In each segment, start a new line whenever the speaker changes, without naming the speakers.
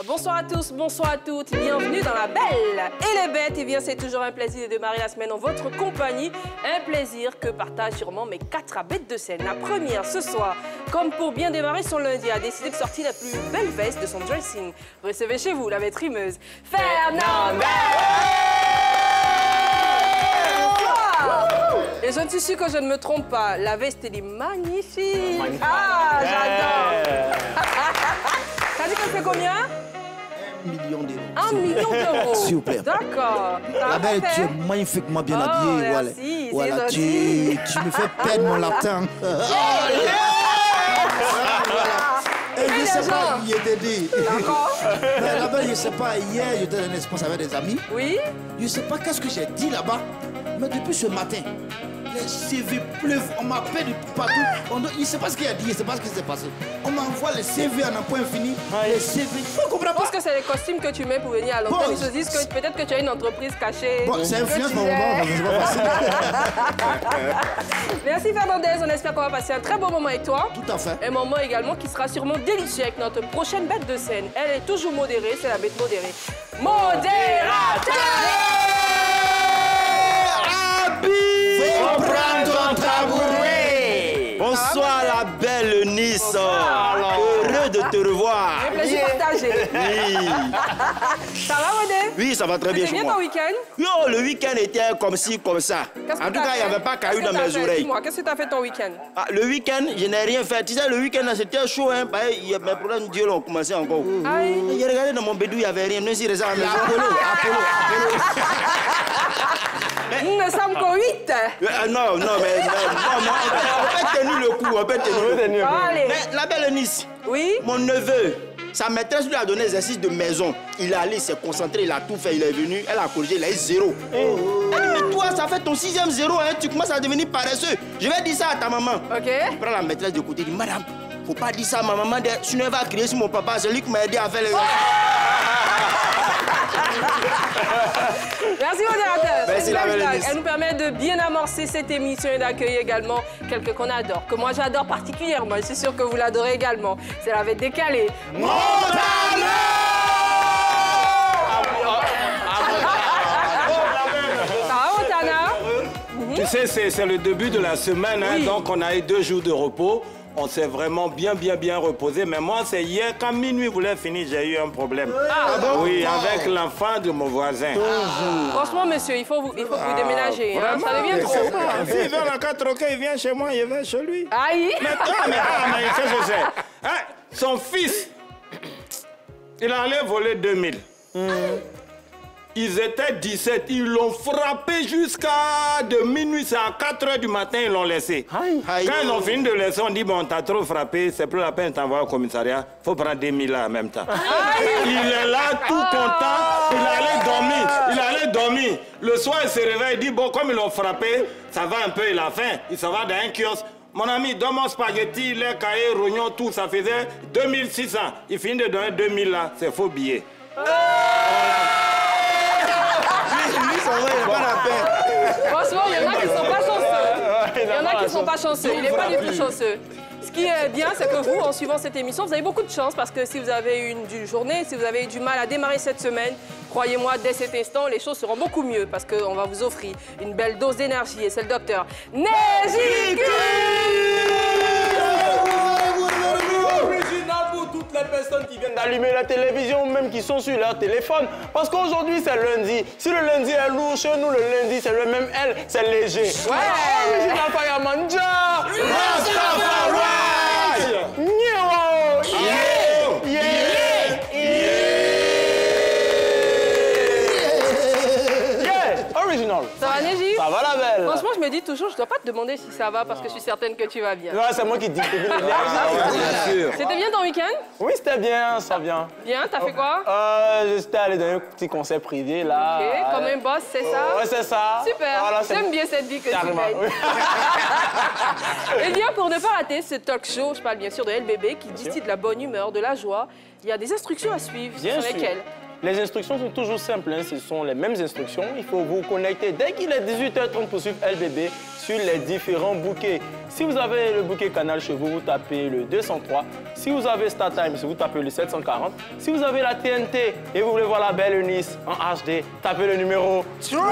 Bonsoir à tous, bonsoir à toutes, bienvenue dans La Belle et les Bêtes. Et bien, c'est toujours un plaisir de démarrer la semaine en votre compagnie. Un plaisir que partagent sûrement mes 4 bêtes de scène. La première, ce soir, comme pour bien démarrer son lundi, a décidé de sortir la plus belle veste de son dressing. Recevez chez vous la bête rimeuse, Fernandez! Et je ne suis sûre que je ne me trompe pas, la veste, elle est magnifique. Ah, j'adore. T'as dit qu'elle fait combien?
1 million d'euros.
1 million d'euros.
S'il vous plaît.
D'accord.
La belle, tu es magnifiquement bien habillée.
Merci,
voilà,
c'est
tu me fais perdre mon latin. Et je ne sais pas, il était dit.
D'accord.
Mais là-bas, je ne sais pas, hier, j'étais dans un espace avec des amis.
Oui.
Je ne sais pas qu'est-ce que j'ai dit là-bas. Mais depuis ce matin, les CV pleuvent, on m'appelle de partout. Il ne sait pas ce qu'il a dit, il ne sait pas ce qui s'est passé. On m'envoie les CV à un point infini. Les CV, je ne comprends
Je pense
pas.
que c'est les costumes que tu mets pour venir à l'antenne. Ils se disent que peut-être que tu as une entreprise cachée.
Bon, c'est influence
que
mon
tu
moment,
es.
c'est pas facile.
Merci Fernandez, on espère qu'on va passer un très bon moment avec toi.
Tout à fait.
Un moment également qui sera sûrement délicieux avec notre prochaine bête de scène. Elle est toujours modérée, c'est la bête modérée. Modérateur!
Faut prendre ton tabouret. Bonsoir la belle Nice. Heureux de te revoir.
Un plaisir partagé.
Oui.
Ça va, Modé?
Oui, ça va très bien
C'était
chez
bien
moi.
ton week-end?
Yo, le week-end était comme ci, comme ça. En tout cas, il n'y avait pas caillou dans mes oreilles.
Dis-moi, qu'est-ce que tu as fait ton week-end?
Ah, le week-end, je n'ai rien fait. Tu sais, le week-end, c'était chaud. Hein, mes problèmes Dieu ont commencé encore.
Aïe.
J'ai regardé dans mon bédou, il n'y avait rien. Même si les gens à la maison. Apollo.
Nous sommes qu'au 8.
Non, mais on peut tenir le coup. On peut tenir le coup.
Allez.
Mais la belle Nice,
Oui?
mon neveu, sa maîtresse lui a donné exercice de maison. Il est allé, il s'est concentré, il a tout fait, il est venu, elle a corrigé, il a eu 0. Elle dit, mais toi, ça fait ton 6e 0, hein, tu commences à devenir paresseux. Je vais dire ça à ta maman.
OK.
Il prend la maîtresse de côté, il dit, madame, faut pas dire ça à ma maman, sinon elle va crier sur mon papa, c'est lui qui m'a aidé à faire les...
Merci, modérateur.
Merci, la belle
blague.
Nice.
Elle nous permet de bien amorcer cette émission et d'accueillir également quelqu'un qu'on adore, que moi j'adore particulièrement. Je suis sûre que vous l'adorez également. C'est la bête décalée. Ça va, Montana?
Tu sais, c'est le début de la semaine, hein,
Oui.
donc on a eu 2 jours de repos. On s'est vraiment bien reposé. Mais moi, c'est hier, quand minuit voulait finir, j'ai eu un problème.
Ah bon?
Oui, avec l'enfant de mon voisin.
Franchement, monsieur, il faut que vous déménagiez. Hein. Ça devient trop.
S'il veut la 4 troquets, il vient chez moi, il va chez lui.
Aïe!
Mais qu'est-ce que c'est? Hein, son fils, il allait voler 2000. Ils étaient 17, ils l'ont frappé jusqu'à de minuit, c'est à 4 h du matin, ils l'ont laissé. Quand ils ont fini de laisser, on dit, bon, t'as trop frappé, c'est plus la peine de t'envoyer au commissariat, faut prendre 2000 là en même temps. Il est là, tout content, il allait dormir. Le soir, il se réveille, il dit, bon, comme ils l'ont frappé, ça va un peu, il a faim, il s'en va dans un kiosque. Mon ami, donne-moi spaghetti, lait, cahier, rognon, tout, ça faisait 2600. Il finit de donner 2000 là, c'est faux billet.
Franchement, il y en a qui sont pas chanceux. Il y en a qui sont pas chanceux. Il n'est pas du tout chanceux. Ce qui est bien, c'est que vous, en suivant cette émission, vous avez beaucoup de chance parce que si vous avez eu une journée, si vous avez eu du mal à démarrer cette semaine, croyez-moi, dès cet instant, les choses seront beaucoup mieux parce qu'on va vous offrir une belle dose d'énergie et c'est le docteur Nézicus.
Original pour toutes les personnes qui viennent d'allumer la télévision ou même qui sont sur leur téléphone. Parce qu'aujourd'hui, c'est lundi. Si le lundi est lourd, chez nous, le lundi, c'est le même L, c'est léger. Ouais! Original Fireman Rastafari! Original.
Ça va, Néji?
Ça va la belle?
Franchement, je me dis toujours, je dois pas te demander si ça va parce que je suis certaine que tu vas bien.
Ouais, c'est moi qui dis.
Bien sûr.
C'était bien ton week-end?
Oui, c'était bien, ça vient.
Bien, t'as fait quoi?
J'étais allé dans un petit concert privé là.
Ok, comme un boss, c'est ça?
Ouais, c'est ça.
Super,
Voilà,
j'aime bien cette vie que tu
Carrément,
mènes.
oui.
Eh bien, pour ne pas rater ce talk show, je parle bien sûr de LBB qui distille de la bonne humeur, de la joie. Il y a des instructions à suivre
Bien
sur
sûr.
lesquelles
Les instructions sont toujours simples, hein. Ce sont les mêmes instructions. Il faut vous connecter dès qu'il est 18h30 pour suivre LBB sur les différents bouquets. Si vous avez le bouquet Canal chez vous, vous tapez le 203. Si vous avez StarTimes, vous tapez le 740. Si vous avez la TNT et vous voulez voir la belle Eunice en HD, tapez le numéro 3.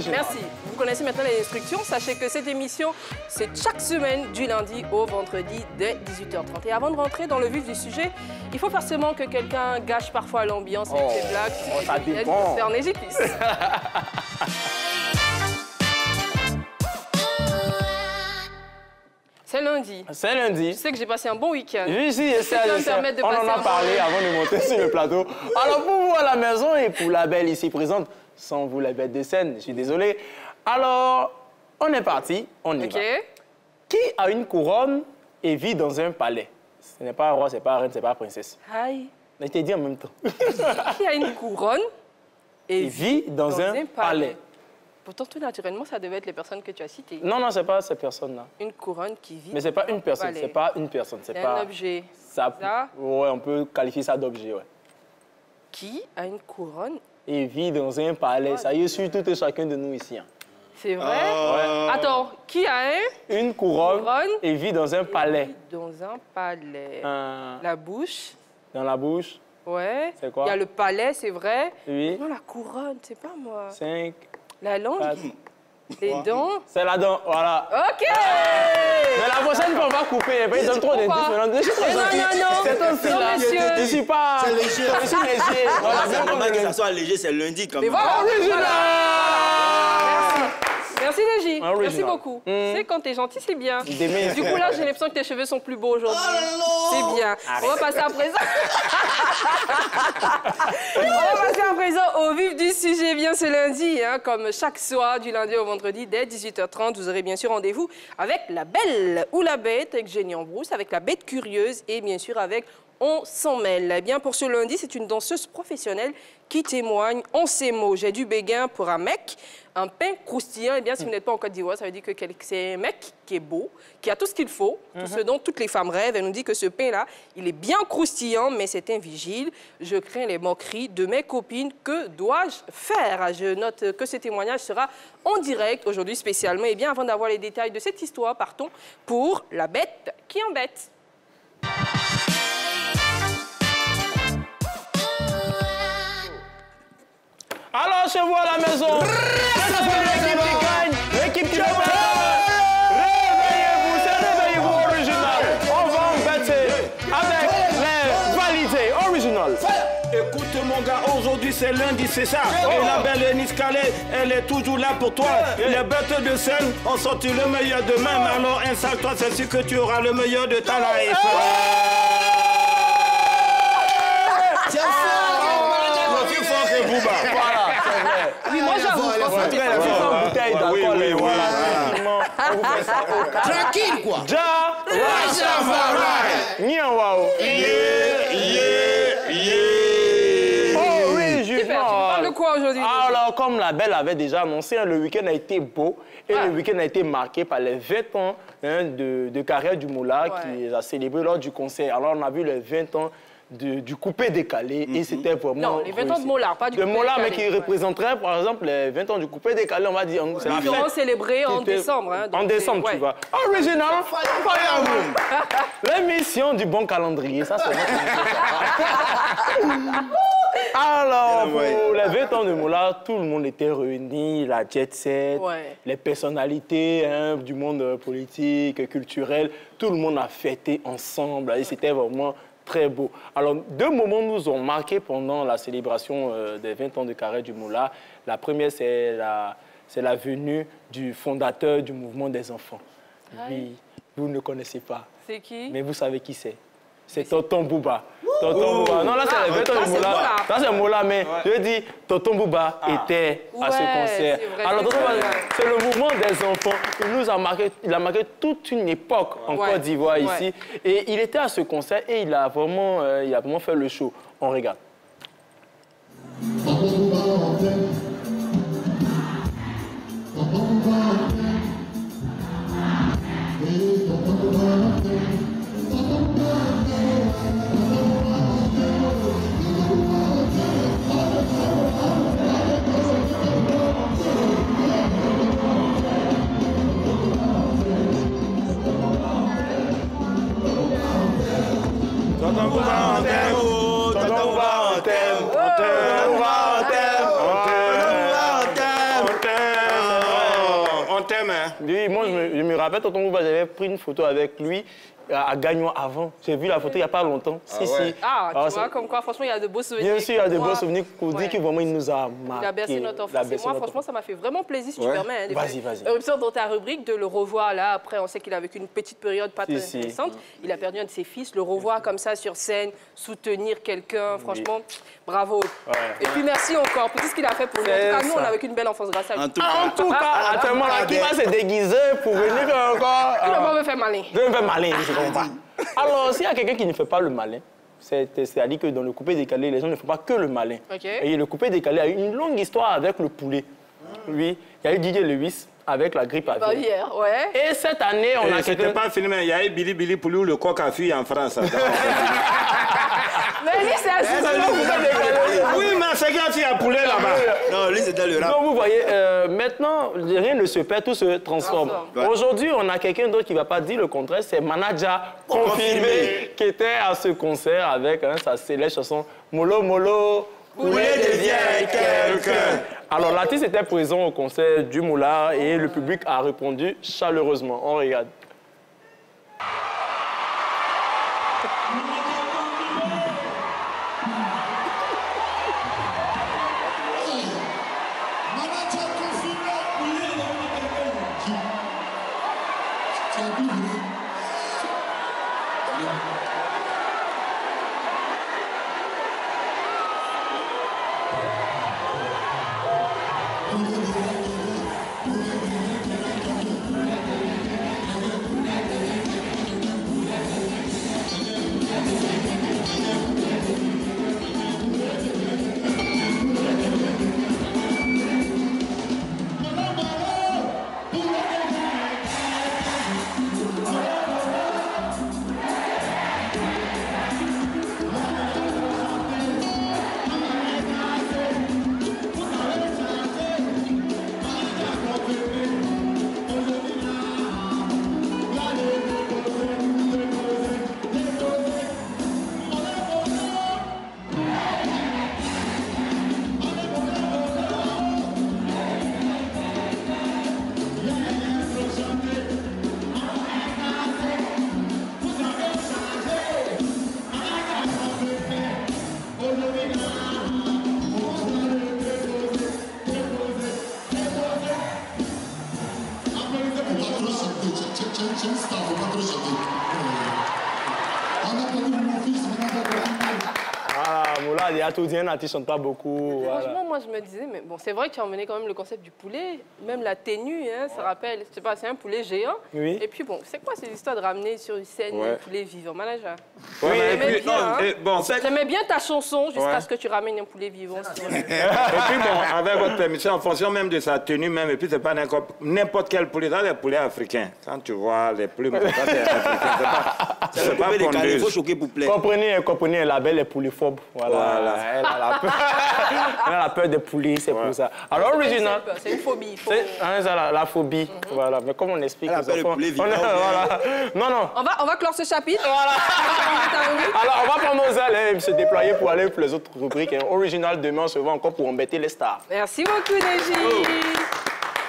Merci. Vous connaissez maintenant les instructions. Sachez que cette émission, c'est chaque semaine du lundi au vendredi dès 18h30. Et avant de rentrer dans le vif du sujet, il faut forcément que quelqu'un gâche parfois l'ambiance avec ses blagues.
Ça dépend.
C'est en Égypte. C'est lundi.
C'est lundi.
Je sais que j'ai passé un bon week-end.
Oui,
On
en a parlé avant de monter sur le plateau. Alors, pour vous à la maison et pour la belle ici présente, sans vous la bête de scène, je suis désolé. Alors, on est parti, on y va. Qui a une couronne et vit dans un palais? Ce n'est pas un roi, c'est pas une reine, c'est pas une princesse.
Aïe.
Mais je t'ai dit en même temps.
Qui a une couronne et
vit dans un palais?
Pourtant, tout naturellement, ça devait être les personnes que tu as citées.
Non, non, c'est pas ces personnes-là.
Une couronne qui vit.
Mais c'est pas une personne, c'est pas une personne. C'est
un objet.
Ça, ouais, on peut qualifier ça d'objet, ouais.
Qui a une couronne
et vit dans un palais? Ça y est, sur tout et chacun de nous ici. Hein.
C'est vrai? Ouais. Attends, qui a
une couronne et vit dans un palais?
Dans un palais. La bouche.
Dans la bouche.
Ouais.
C'est quoi?
Il y a le palais, c'est vrai.
Oui.
Non, la couronne, c'est pas moi.
5.
La langue. 4. Les dents.
C'est la dent, voilà.
OK!
Mais la prochaine fois, on va couper. Il donne trop d'indices maintenant.
Non.
C'est un film là. Je ne suis pas.
C'est léger.
Je suis léger.
Voilà, c'est normal que ça soit léger, c'est lundi quand même.
Mais voilà,
original.
Merci Légie, merci beaucoup. Tu sais, quand t'es gentil, c'est bien. Du coup, là, j'ai l'impression que tes cheveux sont plus beaux aujourd'hui. C'est bien. On va passer à présent. On va passer à présent au vif du sujet. Bien, ce lundi, hein, comme chaque soir, du lundi au vendredi, dès 18h30, vous aurez bien sûr rendez-vous avec la belle ou la bête, avec Jenny en brousse, avec la bête curieuse et bien sûr avec On s'en mêle. Eh bien, pour ce lundi, c'est une danseuse professionnelle qui témoigne en ces mots. J'ai du béguin pour un mec, un pain croustillant. Eh bien, si vous n'êtes pas en Côte d'Ivoire, ça veut dire que c'est un mec qui est beau, qui a tout ce qu'il faut, tout ce dont toutes les femmes rêvent. Elle nous dit que ce pain-là, il est bien croustillant, mais c'est un vigile. Je crains les moqueries de mes copines. Que dois-je faire? Je note que ce témoignage sera en direct aujourd'hui spécialement. Eh bien, avant d'avoir les détails de cette histoire, partons pour la bête qui embête.
Alors, chez vous à la maison, l'équipe qui gagne, l'équipe qui gagne. Réveillez-vous, c'est réveillez-vous original. On va embêter avec les validés original.
Écoute mon gars, aujourd'hui c'est lundi, c'est ça. Et la belle Eunice Calais, elle est toujours là pour toi. Les bêtes de scène ont sorti le meilleur demain. Mais alors installe-toi, c'est sûr que tu auras le meilleur de ta life.
Tiens,
plus fort que Bouba.
Voilà, c'est vrai.
Oui, moi j'avoue.
Une bouteille d'alcool et voilà.
Tranquille, quoi.
Ja, Rastafari. Niawao.
Super, tu parles de quoi aujourd'hui?
Alors, comme la belle avait déjà annoncé, le week-end a été beau et le week-end a été marqué par les 20 ans de carrière du Moula qui a célébré lors du concert. Alors, on a vu les 20 ans du coupé décalé et c'était vraiment...
Non, les 20 ans de Mola, pas du coupé
Mola,
décalé.
mais qui représenterait, par exemple, les 20 ans du coupé décalé, on va dire... C'est la fête.
Célébré en décembre. Hein,
en décembre, tu vois. Original, l'émission du bon calendrier, ça c'est votre Alors, pour les 20 ans de Moula, tout le monde était réuni, la jet set, les personnalités du monde politique, culturel, tout le monde a fêté ensemble et c'était vraiment très beau. Alors, deux moments nous ont marqués pendant la célébration des 20 ans de carrière du Moula. La première, c'est la venue du fondateur du mouvement des enfants. Oui, vous ne connaissez pas.
C'est qui?
Mais vous savez qui c'est. C'est Tonton Bouba. Tonton Bouba. Non, là, c'est les 20 ans de Moula. Ça, c'est Moula, mais je veux dire, Tonton Bouba était à ce concert. Alors, Tonton Bouba, c'est le mouvement des enfants. Il a marqué toute une époque en Côte d'Ivoire ici. Et il était à ce concert et il a vraiment fait le show. On regarde. Oui, moi, je me rappelle, tonton Bouba, j'avais pris une photo avec lui à Gagnon avant. J'ai vu la photo il n'y a pas longtemps.
Tu vois, comme quoi, franchement, il y a de beaux souvenirs.
Bien sûr, il y a de beaux souvenirs qu'on dit que vraiment, il nous a marqué.
Il a bercé notre enfance. Et moi, franchement, ça m'a fait vraiment plaisir, si tu permets.
Vas-y.
Éruption dans ta rubrique, de le revoir là. Après, on sait qu'il a vécu une petite période pas très intéressante. Il a perdu un de ses fils. Le revoir comme ça sur scène, soutenir quelqu'un, franchement, bravo. Et puis, merci encore pour tout ce qu'il a fait pour nous. En tout cas, nous, on a vécu une belle enfance grâce à lui.
En tout cas, actuellement, qui va se déguiser pour venir faire encore...
Il va me faire malin.
Je vais me faire malin, je comprends. Alors, s'il y a quelqu'un qui ne fait pas le malin, c'est-à-dire que dans le coupé décalé, les gens ne font pas que le malin. Et le coupé décalé a eu une longue histoire avec le poulet. Oui, il y a eu Didier Lewis avec la grippe aviaire. Et cette année, on a...
C'était pas filmé, il y a eu Billy Billy Poulou, le coq à fille en France.
Mais lui, c'est un
Oui, mais c'est qu'il y a poulet là-bas.
Non, lui, c'était le rap.
Donc, vous voyez, maintenant, rien ne se perd, tout se transforme. Aujourd'hui, on a quelqu'un d'autre qui ne va pas dire le contraire, c'est Manaja confirmé, qui était à ce concert avec sa célèbre chanson Molo Molo.
Poulet devient quelqu'un.
Alors, l'artiste était présent au concert du Moula et le public a répondu chaleureusement. On regarde. Il y a tout bien, tu chantes pas beaucoup.
Franchement, moi, je me disais, mais bon, c'est vrai que tu as emmené quand même le concept du poulet, même la tenue, hein, ça rappelle, je sais pas, c'est un poulet géant.
Oui.
Et puis bon, c'est quoi cette histoire de ramener sur une scène un poulet vivant, Manaja?
Oui,
J'aimais bien ta chanson jusqu'à ce que tu ramènes un poulet vivant.
Et puis bon, avec votre permission, en fonction même de sa tenue même, et puis c'est pas n'importe quel poulet, dans les poulets africains. Quand tu vois les plumes, c'est pas
il faut choquer pour plaire.
Comprenez, la belle est pouliphobes. Voilà. Elle a la peur des poulets, c'est pour ça. Alors, original.
C'est une phobie.
La phobie. Voilà. Mais comment on explique
aux enfants?
Non.
On va clore ce chapitre.
Voilà. Alors, on va prendre nos ailes et se déployer pour aller pour les autres rubriques. Original, demain, on se voit encore pour embêter les stars.
Merci beaucoup, Neji.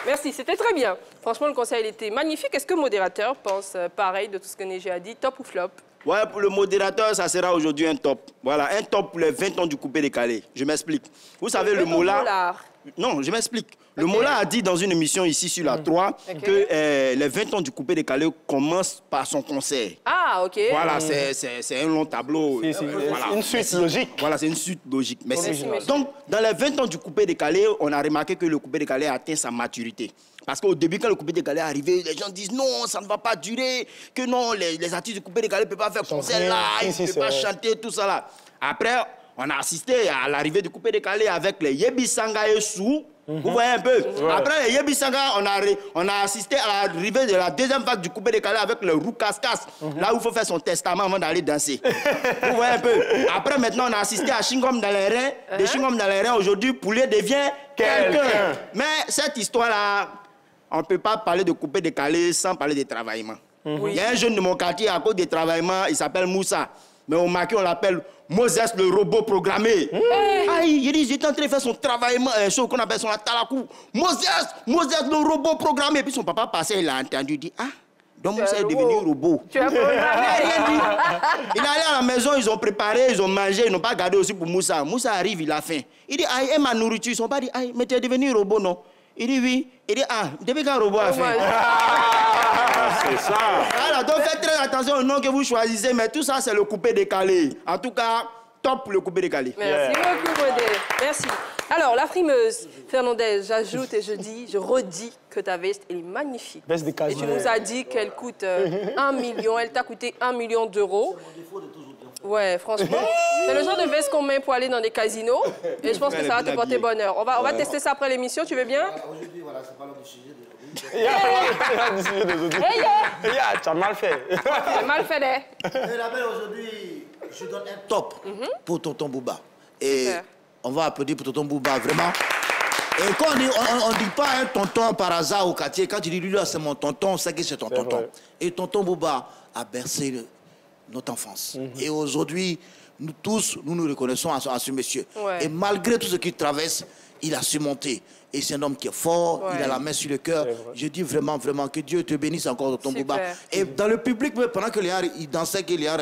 Merci, c'était très bien. Franchement, le conseil, il était magnifique. Est-ce que le modérateur pense pareil de tout ce que Neji a dit, top ou flop?
Ouais, pour le modérateur, ça sera aujourd'hui un top. Voilà, un top pour les 20 ans du coupé décalé. Je m'explique. Vous savez, le Mola... Non, je m'explique. Le Mola a dit dans une émission ici sur la 3 que les 20 ans du coupé décalé commencent par son concert.
Ah, OK.
Voilà, c'est un long tableau.
Voilà. Une suite logique.
Voilà, c'est une suite logique.
Merci.
Donc, dans les 20 ans du coupé décalé, on a remarqué que le coupé décalé a atteint sa maturité. Parce qu'au début, quand le coupé décalé est arrivé, les gens disent non, ça ne va pas durer, que non, les artistes du coupé décalé ne peuvent pas faire concert là, ils ne peuvent pas chanter, tout ça là. Après, on a assisté à l'arrivée du coupé décalé avec les Yebi Sanga et Sou. Vous voyez un peu. Après les Yebi Sanga, on a assisté à l'arrivée de la deuxième vague du coupé décalé avec le Roukas-Kas, là où il faut faire son testament avant d'aller danser. Vous voyez un peu. Après, maintenant, on a assisté à Chingom dans les reins. De Chingom dans les reins, aujourd'hui, Poulet devient quelqu'un. Mais cette histoire-là, on ne peut pas parler de coupé décalé sans parler de travaillement. Il y a un jeune de mon quartier, à cause des travaillements, il s'appelle Moussa. Mais au Maki, on l'appelle Moses, le robot programmé. Aïe, il dit, j'étais en train de faire son travail, chose qu'on appelle son atalakou. Moses, le robot programmé. Puis son papa passait, il a entendu, il dit, ah, donc Moussa est devenu robot.
Tu as programmé.
Rien dit. Il est allé à la maison, ils ont préparé, ils ont mangé, ils n'ont pas gardé aussi pour Moussa. Moussa arrive, il a faim. Il dit, aïe, et ma nourriture. Ils sont pas dit, aïe, mais tu es devenu robot, non? Il dit, oui. Il dit, ah, depuis quand un robot a faim?
C'est ça.
Alors, donc faites très attention au nom que vous choisissez, mais tout ça, c'est le coupé-décalé. En tout cas, top le coupé-décalé.
Merci beaucoup, Modé. Merci. Alors, la frimeuse, Fernandez, j'ajoute et je redis que ta veste, elle est magnifique.
Veste de
et
casier.
tu nous as dit qu'elle coûte 1 million, elle t'a coûté 1 million d'euros. Ouais, franchement, c'est le genre de veste qu'on met pour aller dans des casinos et je pense que ça va te porter bonheur. On va tester ça après l'émission, tu veux bien?
Aujourd'hui, voilà, c'est pas l'heure du sujet d'aujourd'hui.
Tu as mal fait.
J'ai mal fait, hein?
Et la belle, aujourd'hui, je donne un top pour Tonton Bouba. Et
Super.
on va applaudir pour Tonton Bouba, vraiment. Et quand on ne dit pas un tonton par hasard au quartier, quand tu dis lui, là, c'est mon tonton, on sait que c'est ton tonton.
vrai.
Et Tonton Bouba a bercé notre enfance. Et aujourd'hui, nous tous, nous nous reconnaissons à ce monsieur.
Ouais.
Et malgré tout ce qu'il traverse, il a surmonté. Et c'est un homme qui est fort,
Ouais.
il a la main sur le cœur. Je dis vraiment, vraiment, que Dieu te bénisse encore, Tonton
Super.
Bouba. Et dans le public, pendant que Léa il dansait, que Léa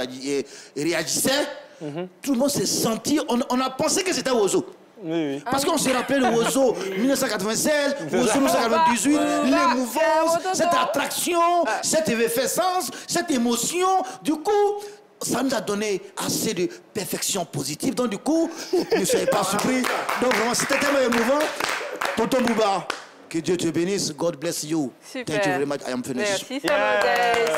réagissait, tout le monde s'est senti, on a pensé que c'était Ozo.
Oui, oui.
Parce qu'on se rappelle le Ozo 1996, Ozo 1998, l'émouvance, cette attraction, cette effervescence, cette émotion. Du coup, ça nous a donné assez de perfection positive. Donc, du coup, ne soyez pas surpris. Donc, vraiment, c'était tellement émouvant. Tonton Bouba, que Dieu te bénisse. God bless you.
Super.
Thank you very much. I am finished.
Merci, Fernandez.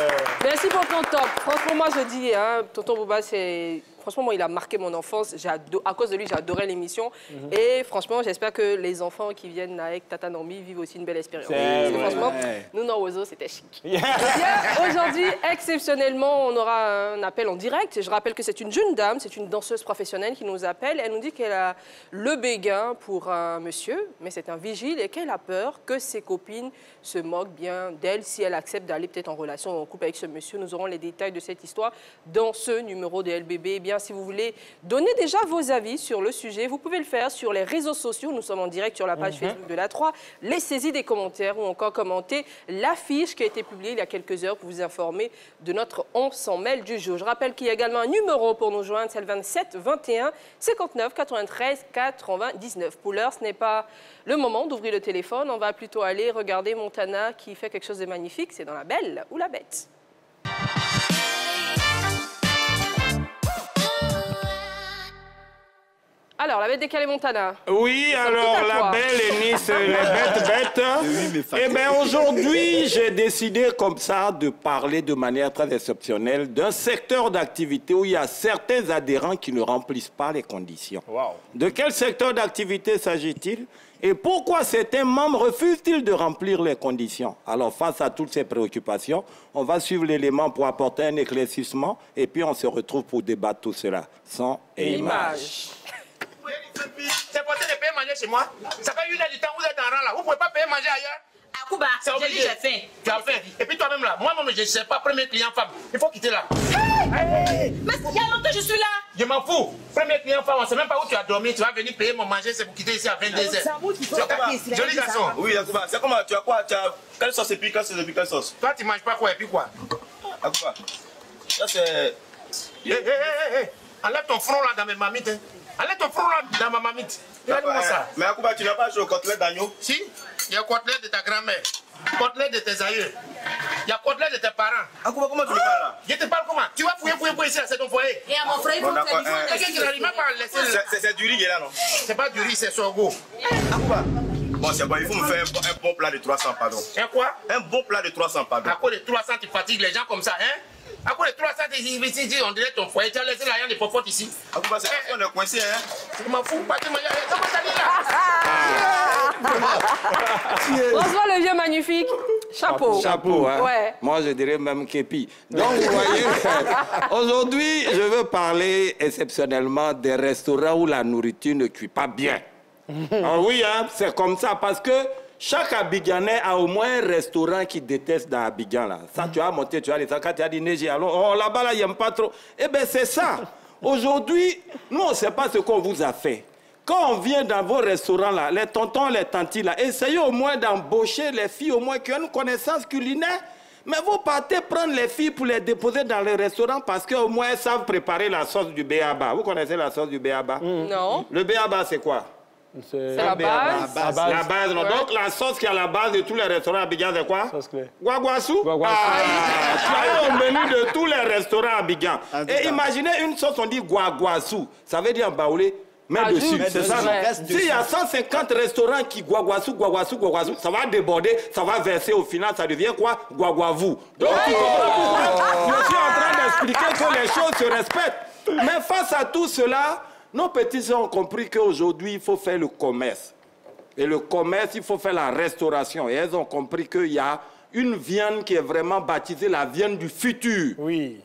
Merci pour ton top. Franchement, moi, je dis, hein, Tonton Bouba, c'est... Franchement, moi, il a marqué mon enfance. À cause de lui, j'adorais l'émission. Et franchement, j'espère que les enfants qui viennent avec Tata Nambi vivent aussi une belle expérience. Parce que franchement, nous, dans Ozo, c'était chic. Bien, aujourd'hui, exceptionnellement, on aura un appel en direct. Je rappelle que c'est une jeune dame, c'est une danseuse professionnelle qui nous appelle. Elle nous dit qu'elle a le béguin pour un monsieur, mais c'est un vigile et qu'elle a peur que ses copines se moquent bien d'elle si elle accepte d'aller peut-être en relation ou en couple avec ce monsieur. Nous aurons les détails de cette histoire dans ce numéro de LBB. Eh bien, si vous voulez donner déjà vos avis sur le sujet, vous pouvez le faire sur les réseaux sociaux. Nous sommes en direct sur la page Facebook de la 3. Laissez-y des commentaires ou encore commentez l'affiche qui a été publiée il y a quelques heures pour vous informer de notre On s'en mêle du jour. Je rappelle qu'il y a également un numéro pour nous joindre, c'est le 27 21 59 93 99. Pour l'heure, ce n'est pas le moment d'ouvrir le téléphone. On va plutôt aller regarder Montana qui fait quelque chose de magnifique. C'est dans La Belle ou la Bête. Alors, la bête décalée Montana.
Oui, alors
tout à
la
toi.
belle et Nice, les bêtes. Eh bien, aujourd'hui, j'ai décidé comme ça de parler de manière très exceptionnelle d'un secteur d'activité où il y a certains adhérents qui ne remplissent pas les conditions.
Wow.
De quel secteur d'activité s'agit-il? Et pourquoi certains membres refusent-ils de remplir les conditions? Alors, face à toutes ces préoccupations, on va suivre l'élément pour apporter un éclaircissement et puis on se retrouve pour débattre tout cela. Son et image.
C'est pour ça de payer manger chez moi. Ça fait 1 heure du temps, vous êtes en rang là. Vous ne pouvez pas payer manger ailleurs.
Akouba,
C'est
j'ai dit
obligé.
j'ai faim.
Tu as faim. Et puis toi-même là, moi-même je ne sais pas, premier client femme. Il faut quitter là.
Mais il y a longtemps que je suis là.
Je m'en fous. Premier client femme, on ne sait même pas où tu as dormi. Tu vas venir payer mon manger, c'est pour quitter ici à 22h. Joli garçon.
Oui, Akouba, c'est comment? Tu as quoi? Tu as quelle sauce et puis quelle sauce?
Toi, tu ne manges pas quoi et puis quoi?
Akouba, ça c'est...
Hé, enlève ton front là dans mes mamites. Hein. Enlève ton front là dans ma mamite. Regarde-moi ça.
Mais Akouba, tu n'as pas joué au côtelette d'agneau?
Si, il y a côtelette de ta grand-mère, côtelette de tes aïeux, il y a côtelette de tes parents.
Akouba, comment tu me parles là?
Je te parle comment? Tu vas fouiller ici, c'est ton foyer.
Et à mon frère, il faut
Bon, d'accord,
faire du
Quelqu'un qui n'arrive même pas à laisser.
C'est du riz qui est là, non?
C'est pas du riz, c'est sorgho.
Akouba. Bon, c'est bon, il faut me faire un bon plat de 300, pardon.
Et quoi?
Un bon plat de 300, pardon.
À cause de 300, tu fatigues les gens comme ça, hein? À cause de 300, on dirait ton foyer. Tu as laissé l'argent de popote ici.
Akouba, c'est parce qu'on est coincé, hein?
Je m'en fous, pas de manger. Comment ça dit là?
Bonsoir le vieux magnifique. Chapeau.
Chapeau, hein?
Ouais.
Moi, je dirais même képi. Donc, vous voyez, aujourd'hui, je veux parler exceptionnellement des restaurants où la nourriture ne cuit pas bien. Ah oui, hein, c'est comme ça, parce que chaque Abidjanais a au moins un restaurant qui déteste dans Abidjan, là. Ça, tu as monté, tu as les quand tu as dit neige, alors, oh, là-bas, là, il n'aime pas trop. Eh bien, c'est ça. Aujourd'hui, nous, on ne sait pas ce qu'on vous a fait. Quand on vient dans vos restaurants, là, les tontons, les tantis, là, essayez au moins d'embaucher les filles au moins qui ont une connaissance culinaire. Mais vous partez prendre les filles pour les déposer dans les restaurants parce qu'au moins elles savent préparer la sauce du béaba. Vous connaissez la sauce du béaba?
Non.
Le béaba, c'est quoi?
C'est la base.
La base, non.
Ouais.
Donc la sauce qui est à la base de tous les restaurants à Abidjan, c'est quoi?
Sauce clé.
Guaguassou.
Guaguassou.
Tu as au menu de tous les restaurants à Abidjan. Et imaginez une sauce, on dit guaguassou. Ça veut dire en baoulé. Mets dessus, c'est ça, non? S'il y a 150 restaurants qui guaguassou, ça va déborder, ça va verser au final, ça devient quoi? Guaguavou. Donc, tu comprends pourquoi je suis en train d'expliquer que les choses se respectent. Mais face à tout cela, nos petits ont compris qu'aujourd'hui, il faut faire le commerce. Et le commerce, il faut faire la restauration. Et elles ont compris qu'il y a une viande qui est vraiment baptisée la viande du futur.
Oui.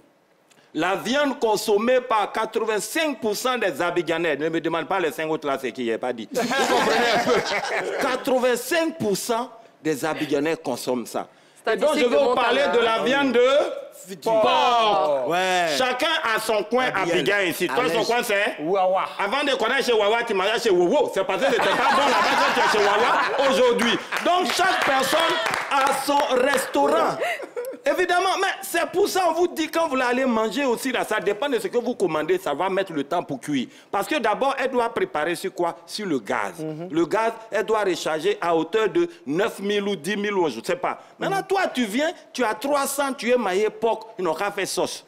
La viande consommée par 85% des Abidjanais, ne me demande pas les 5 autres là, c'est qui, il n'y a pas dit. Vous comprenez un peu? 85% des Abidjanais consomment ça. Et donc, je vais vous parler de la viande de porc.
Ouais.
Chacun a son coin à Abidjan ici. Toi, son coin, c'est
Wawa.
Avant de connaître chez Wawa, tu mangeais chez Wowo. C'est parce que c'était pas bon là-bas que tu es chez Wawa aujourd'hui. Donc, chaque personne a son restaurant. Évidemment, mais c'est pour ça qu'on vous dit quand vous allez manger aussi, là, ça dépend de ce que vous commandez, ça va mettre le temps pour cuire. Parce que d'abord, elle doit préparer sur quoi? Sur le gaz. Le gaz, elle doit recharger à hauteur de 9 000 ou 10 000 ou je ne sais pas. Maintenant, toi, tu viens, tu as 300, tu es maillé porc, ils n'ont qu'à faire sauce.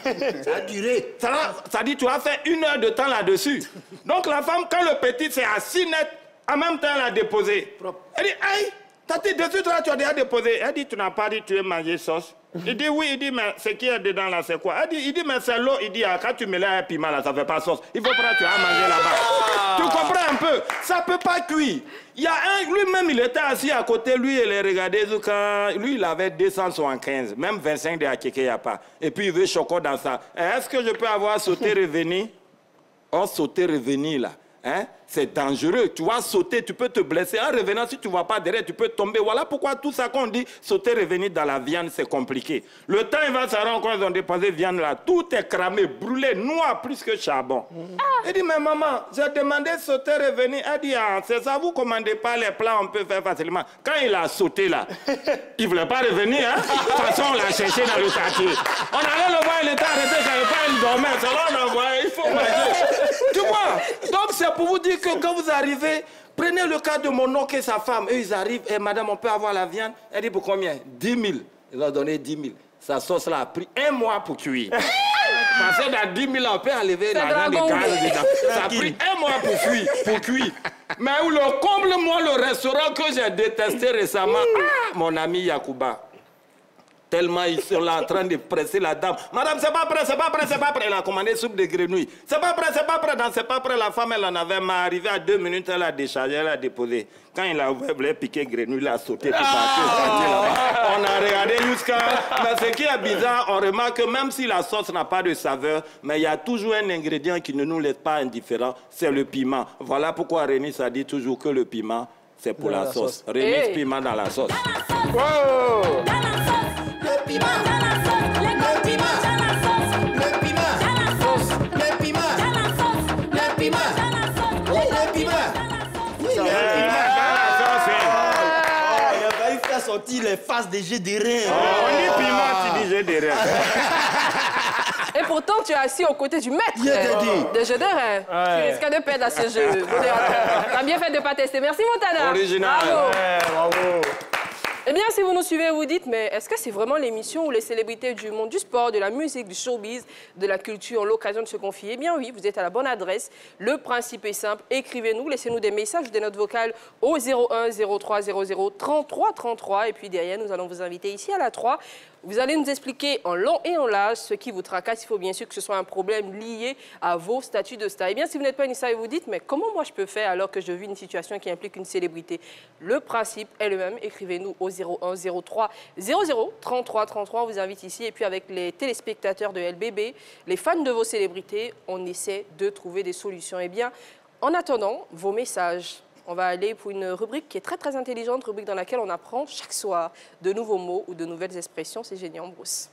Ça a duré.
Ça dit, tu as fait 1 heure de temps là-dessus. Donc, la femme, quand le petit s'est assis net, en même temps, elle a déposé. Elle dit, aïe! Tati, dessus, toi, tu as déjà déposé. Elle dit, tu n'as pas dit, tu veux manger sauce. Il dit, oui. Il dit, mais ce qui est dedans, là, c'est quoi? Il dit, mais c'est l'eau. Il dit, ah, quand tu mélanges un piment, là, ça ne fait pas sauce. Il faut prendre, tu vas manger là-bas. Tu comprends un peu? Ça ne peut pas cuire. Il y a un, lui-même, il était assis à côté, lui, il les regardait. Quand, lui, il avait 275. Même 25 de Akeke, il n'y a pas. Et puis, il veut chocolat dans ça. Est-ce que je peux avoir sauté revenu? Oh, sauter revenu, là. Hein? C'est dangereux. Tu vas sauter, tu peux te blesser. En revenant, si tu ne vois pas derrière, tu peux tomber. Voilà pourquoi tout ça qu'on dit, sauter, revenir dans la viande, c'est compliqué. Le temps, il va se rendre compte, ils ont déposé viande là. Tout est cramé, brûlé, noir, plus que charbon. Il dit, mais maman, j'ai demandé sauter, revenir. Elle dit, ah, c'est ça, vous ne commandez pas les plats, on peut faire facilement. Quand il a sauté là, il ne voulait pas revenir. Hein? De toute façon, on l'a cherché dans le quartier. On allait le voir, il était arrêté, il ne savait pas, il dormait. C'est là on envoyait, il faut manger. Tu vois? Donc, c'est pour vous dire que quand vous arrivez, prenez le cas de mon oncle et sa femme. Eux, ils arrivent, et madame, on peut avoir la viande? Elle dit, pour combien? 10 000. Ils ont donné 10 000. Sa sauce là a pris 1 mois pour cuire. Parce que dans 10 000, on peut enlever l'argent de gaz dedans. Ça a pris 1 mois pour cuire. Mais où le comble, moi, le restaurant que j'ai détesté récemment, mon ami Yacouba. Tellement ils sont là en train de presser la dame. Madame, c'est pas prêt, c'est pas prêt, c'est pas prêt. Elle a commandé soupe de grenouille. C'est pas prêt, c'est pas prêt. Non, c'est pas prêt. La femme, elle en avait marre. Arrivée à 2 minutes, elle a déchargé, elle a déposé. Quand il a ouvert, elle voulait piquer grenouille, il a sauté tout partout. On a regardé jusqu'à... Mais ce qui est bizarre, on remarque que même si la sauce n'a pas de saveur, mais il y a toujours un ingrédient qui ne nous laisse pas indifférents, c'est le piment. Voilà pourquoi Rémi a dit toujours que le piment, c'est pour la sauce. Rémi, piment dans la sauce.
Wow!
Le piment, le piment, le piment, le piment, le piment, le piment.
Il
a failli faire sortir les faces des jets de reins.
On dit piment, tu dis jets de reins.
Et pourtant, tu es assis aux côtés du maître de jeu de reins. Tu risques de perdre à ce jeu. Tu as bien fait de ne pas tester. Merci, Montana.
Original.
Bravo.
Ouais, bravo.
Eh bien, si vous nous suivez, vous dites, mais est-ce que c'est vraiment l'émission où les célébrités du monde du sport, de la musique, du showbiz, de la culture ont l'occasion de se confier? Eh bien oui, vous êtes à la bonne adresse. Le principe est simple. Écrivez-nous, laissez-nous des messages, des notes vocales au 01 03 00 33 33. Et puis derrière, nous allons vous inviter ici à la 3. Vous allez nous expliquer en long et en large ce qui vous tracasse. Il faut bien sûr que ce soit un problème lié à vos statuts de star. Eh bien, si vous n'êtes pas une star et vous dites, mais comment moi je peux faire alors que je vis une situation qui implique une célébrité? Le principe est le même. Écrivez-nous au 01 03 00 33 33. On vous invite ici. Et puis avec les téléspectateurs de LBB, les fans de vos célébrités, on essaie de trouver des solutions. Eh bien, en attendant, vos messages. On va aller pour une rubrique qui est très, très intelligente, rubrique dans laquelle on apprend chaque soir de nouveaux mots ou de nouvelles expressions. C'est génial, Bruce.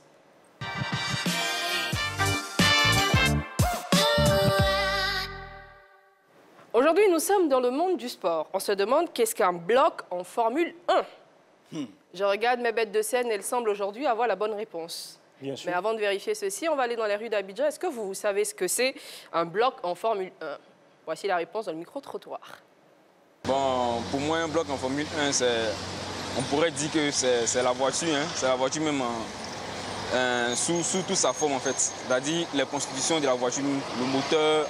Aujourd'hui, nous sommes dans le monde du sport. On se demande qu'est-ce qu'un bloc en Formule 1. Je regarde mes bêtes de scène, elles semblent aujourd'hui avoir la bonne réponse.
Bien sûr.
Mais avant de vérifier ceci, on va aller dans les rues d'Abidjan. Est-ce que vous savez ce que c'est un bloc en Formule 1? Voici la réponse dans le micro-trottoir.
Bon, pour moi, un bloc en Formule 1, on pourrait dire que c'est la voiture, hein. C'est la voiture même sous toute sa forme, en fait. C'est-à-dire les constitutions de la voiture, le moteur,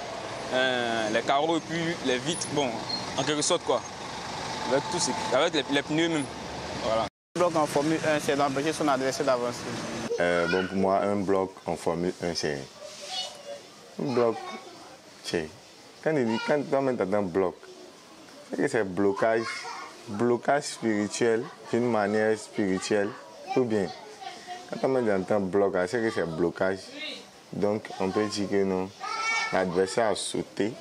les carreaux et puis les vitres, bon, en quelque sorte, quoi. Avec tout avec les pneus même, voilà.
Un bloc en Formule 1, c'est d'empêcher son adversaire d'avancer.
Bon, pour moi, un bloc en Formule 1, c'est... Un bloc, c'est... Quand on met dans un bloc, c'est blocage spirituel, d'une manière spirituelle, ou bien, quand on met dans un bloc, c'est que c'est blocage. Donc, on peut dire que non, l'adversaire a sauté,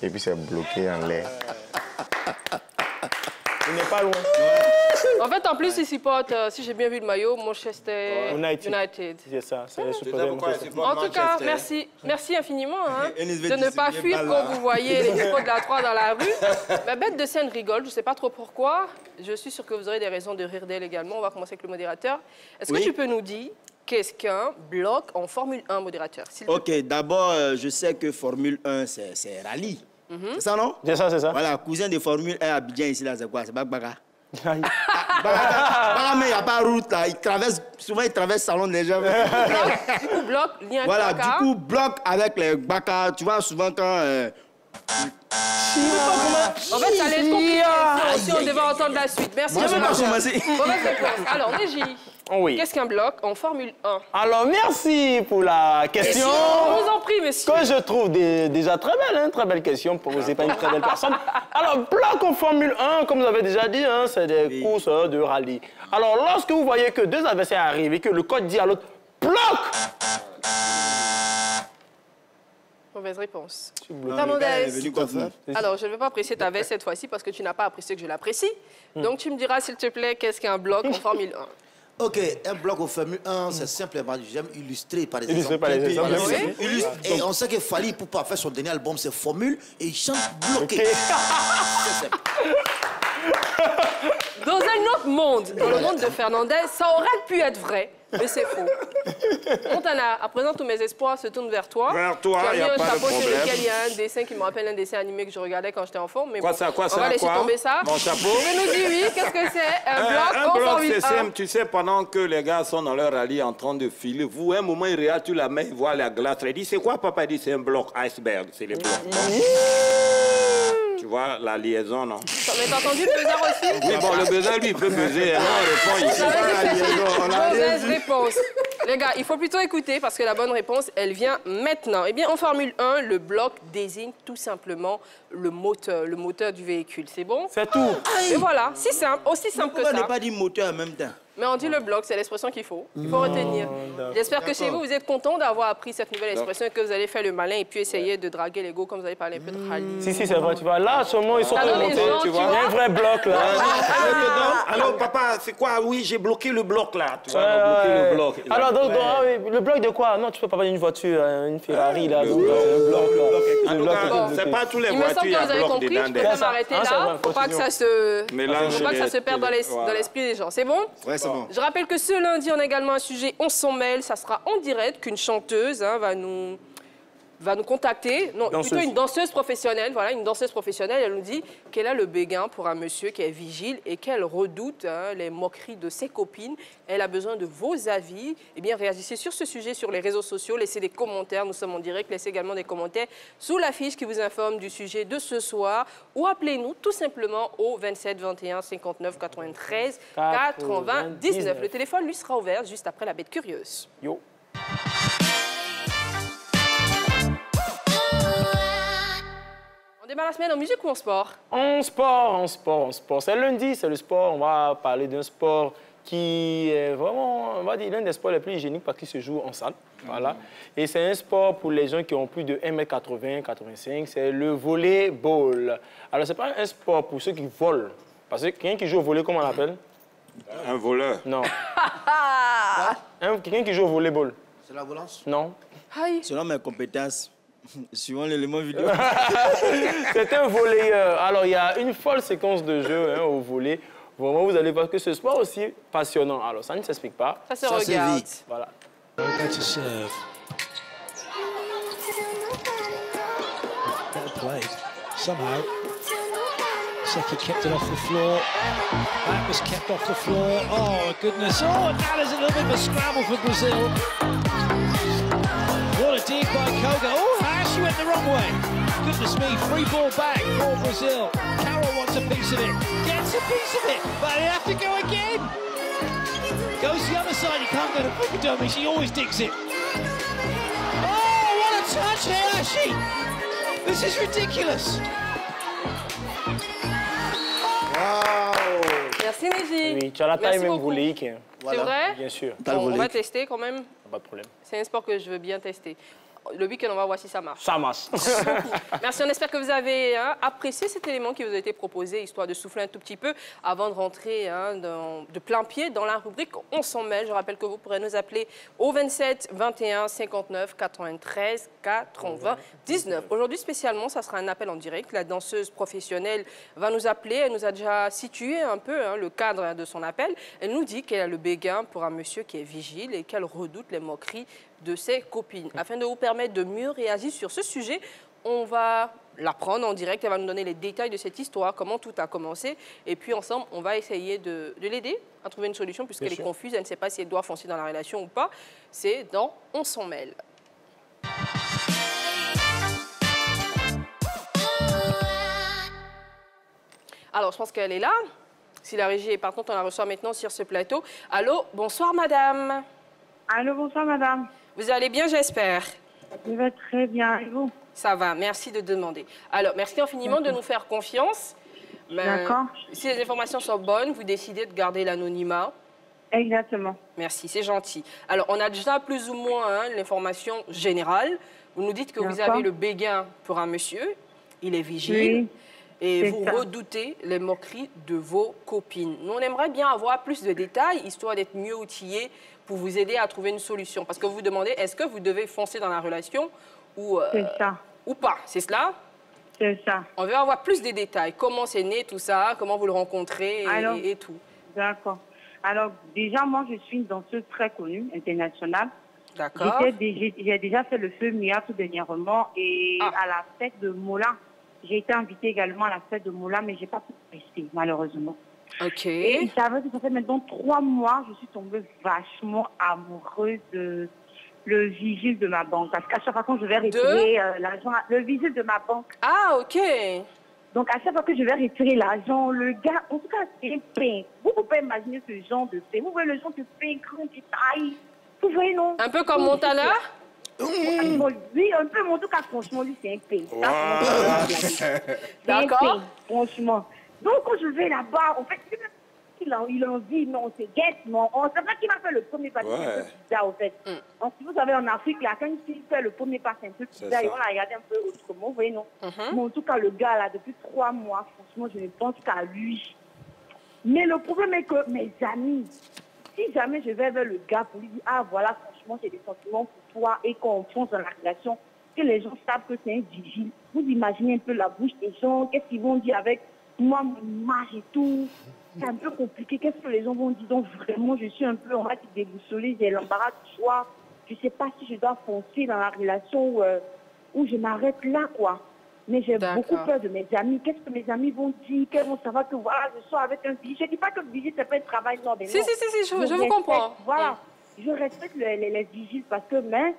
et puis c'est bloqué en l'air.
Il n'est pas loin.
En fait, en plus, il supporte, si j'ai bien vu le maillot, Manchester United.
C'est ça, c'est
En tout cas, merci infiniment de ne pas fuir quand vous voyez les dépôts de la 3 dans la rue. Ma bête de scène rigole, je ne sais pas trop pourquoi. Je suis sûre que vous aurez des raisons de rire d'elle également. On va commencer avec le modérateur. Est-ce que tu peux nous dire qu'est-ce qu'un bloc en Formule 1, modérateur?
Ok, d'abord, je sais que Formule 1, c'est rallye. C'est ça, non?
C'est ça, c'est ça.
Voilà, cousin de Formule 1 à Abidjan ici, là, c'est quoi? C'est Baga. Baga, mais il n'y a pas de route, là. Souvent, il traverse le salon des gens.
Du coup, bloc, lien
voilà,
avec
du coup, bloc avec les Baga. Tu vois, souvent, quand...
En fait, ça allait être compliqué si on devait entendre la suite. Merci.
Moi, je vais pas commencer.
Mauvaise réponse. Alors, Régie,
Oui.
qu'est-ce qu'un bloc en Formule 1?
Alors, merci pour la question.
Je vous en prie, monsieur.
Que je trouve déjà très belle, hein, très belle question posée par une très belle personne. Alors, bloc en Formule 1, comme vous avez déjà dit, hein, c'est des courses de rallye. Alors, lorsque vous voyez que deux adversaires arrivent et que le code dit à l'autre « bloc »,
Mauvaise réponse.
Alors,
je ne vais pas apprécier ta veste cette fois-ci parce que tu n'as pas apprécié que je l'apprécie. Donc, tu me diras, s'il te plaît, qu'est-ce qu'un bloc en Formule 1?
Ok, un bloc au Formule 1, c'est simplement, j'aime illustrer par des
Illustrer par les exemples.
Et on sait que Fally, pour pas faire son dernier album, c'est Formule, et il chante bloqué. C'est simple.
Dans un autre monde, dans le monde de Fernandez, ça aurait pu être vrai, mais c'est faux. Montana, à présent, tous mes espoirs se tournent vers toi.
Vers toi,
il
y a pas de
chapeau sur
problème.
lequel il y a un dessin qui me rappelle un dessin animé que je regardais quand j'étais enfant. Mais
Quoi
bon,
ça,
on va laisser tomber ça.
Mon chapeau.
Je nous dis oui, qu'est-ce que c'est? Un bloc
Un
en
bloc,
Formule
c'est
1.
simple. Tu sais, pendant que les gars sont dans leur rallye en train de filer, vous, un moment, il regarde, tu la main, il voit la glace. Il dit, c'est quoi, papa? Il dit, c'est un bloc iceberg. C'est les blocs. Tu vois la liaison, non?
Mais t'as entendu le buzzer aussi?
Oui, bon, le buzzer, lui, il peut buzzer. Alors, on répond ici.
Mauvaise réponse. Les gars, il faut plutôt écouter parce que la bonne réponse, elle vient maintenant. Eh bien, en Formule 1, le bloc désigne tout simplement le moteur du véhicule. C'est bon?
c'est tout.
Et voilà, si simple, aussi simple que
pourquoi ne
ça.
pas dire moteur en même temps?
Mais on dit le bloc, c'est l'expression qu'il faut. Il faut retenir. J'espère que chez vous, vous êtes content d'avoir appris cette nouvelle expression et que vous allez faire le malin et puis essayer de draguer l'ego comme vous allez parler un peu de rallye.
Si, c'est vrai, tu vois. Là, seulement, ils sont
Alors, les
remontés,
gens,
tu
tu
vois. Il y a un vrai bloc, là.
Alors, papa, c'est quoi? Oui, j'ai bloqué le bloc, là. Tu vois, bloqué le bloc.
Alors, donc, le bloc de quoi? Non, tu peux pas parler d'une voiture, une Ferrari, là. Donc, le bloc, là.
En tout cas, c'est pas tous les
Il me semble
voitures, il y
que
a
vous avez
bloc
compris,
dedans.
je peux même arrêter là. Faut pas que ça se...
Mélange
Faut pas que ça
les-
se perde dans l'esprit des gens. C'est bon?
Ouais, c'est bon.
Je rappelle que ce lundi, on a également un sujet On s'en mêle. Ça sera en direct qu'une chanteuse va nous contacter. Non, plutôt une danseuse professionnelle. Voilà, une danseuse professionnelle. Elle nous dit qu'elle a le béguin pour un monsieur qui est vigile et qu'elle redoute les moqueries de ses copines. Elle a besoin de vos avis. Eh bien, réagissez sur ce sujet sur les réseaux sociaux. Laissez des commentaires. Nous sommes en direct. Laissez également des commentaires sous l'affiche qui vous informe du sujet de ce soir. Ou appelez-nous tout simplement au 27 21 59 93 99. Le téléphone lui sera ouvert juste après la bête curieuse.
Yo.
On démarre la semaine en musique ou en sport?
En sport. C'est lundi, c'est le sport. On va parler d'un sport qui est vraiment, on va dire, l'un des sports les plus hygiéniques parce qu'il se joue en salle. Voilà. Et c'est un sport pour les gens qui ont plus de 1m80, 85. C'est le volley-ball. Alors, c'est pas un sport pour ceux qui volent. Parce que quelqu'un qui joue au volley, comment on l'appelle?
Un voleur.
Non. Quelqu'un qui joue au volley-ball.
C'est la volance?
Non.
Aïe.
Selon mes compétences, Suivant l'élément vidéo.
C'est un volleyeur. Alors, il y a une folle séquence de jeu hein, au volley. Vraiment, vous allez voir que ce sport aussi passionnant. Alors, ça ne s'explique pas.
Ça se regarde.
Voilà.
To serve. Well played. Somehow, Seki kept it off the floor. That was kept off the floor. Oh, goodness. Oh, now there's a little bit of a scramble for Brazil. What a dig by Koga. Oh, she went the wrong way. Goodness me, free ball back for Brazil. Carroll wants a piece of it. Gets a piece of it, but they have to go again. Goes the other side, he can't go to Fukudomi, she always digs it. Oh, what a touch, Hayashi! This is ridiculous.
Wow.
Merci, Neji.
Oui, tu as la taille même volléique. Hein.
C'est vrai?
Bien sûr.
Bon, on va tester quand même.
Pas de problème.
C'est un sport que je veux bien tester. Le week-end, on va voir si ça marche.
Ça marche.
Merci, on espère que vous avez apprécié cet élément qui vous a été proposé, histoire de souffler un tout petit peu avant de rentrer de plein pied dans la rubrique On s'en mêle. Je rappelle que vous pourrez nous appeler au 27 21 59 93 80 19. Aujourd'hui, spécialement, ça sera un appel en direct. La danseuse professionnelle va nous appeler. Elle nous a déjà situé un peu le cadre de son appel. Elle nous dit qu'elle a le béguin pour un monsieur qui est vigile et qu'elle redoute les moqueries de ses copines. Afin de vous permettre de mieux réagir sur ce sujet, on va la prendre en direct. Elle va nous donner les détails de cette histoire, comment tout a commencé. Et puis ensemble, on va essayer de l'aider à trouver une solution puisqu'elle est confuse. Elle ne sait pas si elle doit foncer dans la relation ou pas. C'est dans On s'en mêle. Alors, je pense qu'elle est là. Si la régie est partante, on la reçoit maintenant sur ce plateau. Allô, bonsoir madame.
Allô, bonsoir madame.
Vous allez bien, j'espère?
Je vais très bien, et vous?
Ça va, merci de demander. Alors, merci infiniment de nous faire confiance.
D'accord.
Si les informations sont bonnes, vous décidez de garder l'anonymat.
Exactement.
Merci, c'est gentil. Alors, on a déjà plus ou moins l'information générale. Vous nous dites que vous avez le béguin pour un monsieur, il est vigile. Oui. Et vous redoutez les moqueries de vos copines. Nous, on aimerait bien avoir plus de détails, histoire d'être mieux outillés pour vous aider à trouver une solution. Parce que vous vous demandez, est-ce que vous devez foncer dans la relation ou pas? C'est cela?
C'est ça.
On veut avoir plus de détails. Comment c'est né tout ça? Comment vous le rencontrez et tout?
D'accord. Alors, déjà, moi, je suis une danseuse très connue, internationale.
D'accord.
J'ai déjà fait le feu Mia tout dernièrement et à la fête de Mola. J'ai été invitée également à la fête de Mola, mais je n'ai pas pu rester, malheureusement.
OK.
Et il s'avère que ça fait maintenant 3 mois, je suis tombée vachement amoureuse de le vigile de ma banque. Parce qu'à chaque fois que je vais retirer l'argent, le vigile de ma banque.
Ah, OK.
Donc, à chaque fois que je vais retirer l'argent, le gars, en tout cas, c'est un pain. Vous pouvez imaginer ce genre de pain. Vous voyez le genre de pain grand détail. Vous voyez, non?
Un peu comme Montana?
Oui, un peu, mais en tout cas, franchement, lui, c'est un pain.
D'accord.
Franchement. Donc, quand je vais là-bas, en fait, il en dit, non, c'est guette, non. C'est vrai qu'il m'a fait le premier pas, c'est un peu bizarre, en fait. Donc, si vous savez, en Afrique, là, quand il fait le premier pas, c'est un peu bizarre, et on l'a regardé un peu autrement, vous voyez, non? Mais en tout cas, le gars, là, depuis 3 mois, franchement, je ne pense qu'à lui. Mais le problème est que mes amis, si jamais je vais vers le gars pour lui dire, ah, voilà, franchement, j'ai des sentiments pour toi, et qu'on fonce dans la relation, que les gens savent que c'est un vigile, vous imaginez un peu la bouche des gens, qu'est-ce qu'ils vont dire avec moi, mon image et tout. C'est un peu compliqué. Qu'est-ce que les gens vont dire? Donc, vraiment, je suis un peu, on va dire, déboussolée. J'ai l'embarras du choix. Je ne sais pas si je dois foncer dans la relation ou je m'arrête là, quoi. Mais j'ai beaucoup peur de mes amis. Qu'est-ce que mes amis vont dire? Qu'elles vont savoir que, voilà, je sors avec un vigile. Je ne dis pas que le vigile, c'est pas un travail, non, mais non.
Si, je vous comprends.
Voilà. Je respecte les vigiles parce que, mais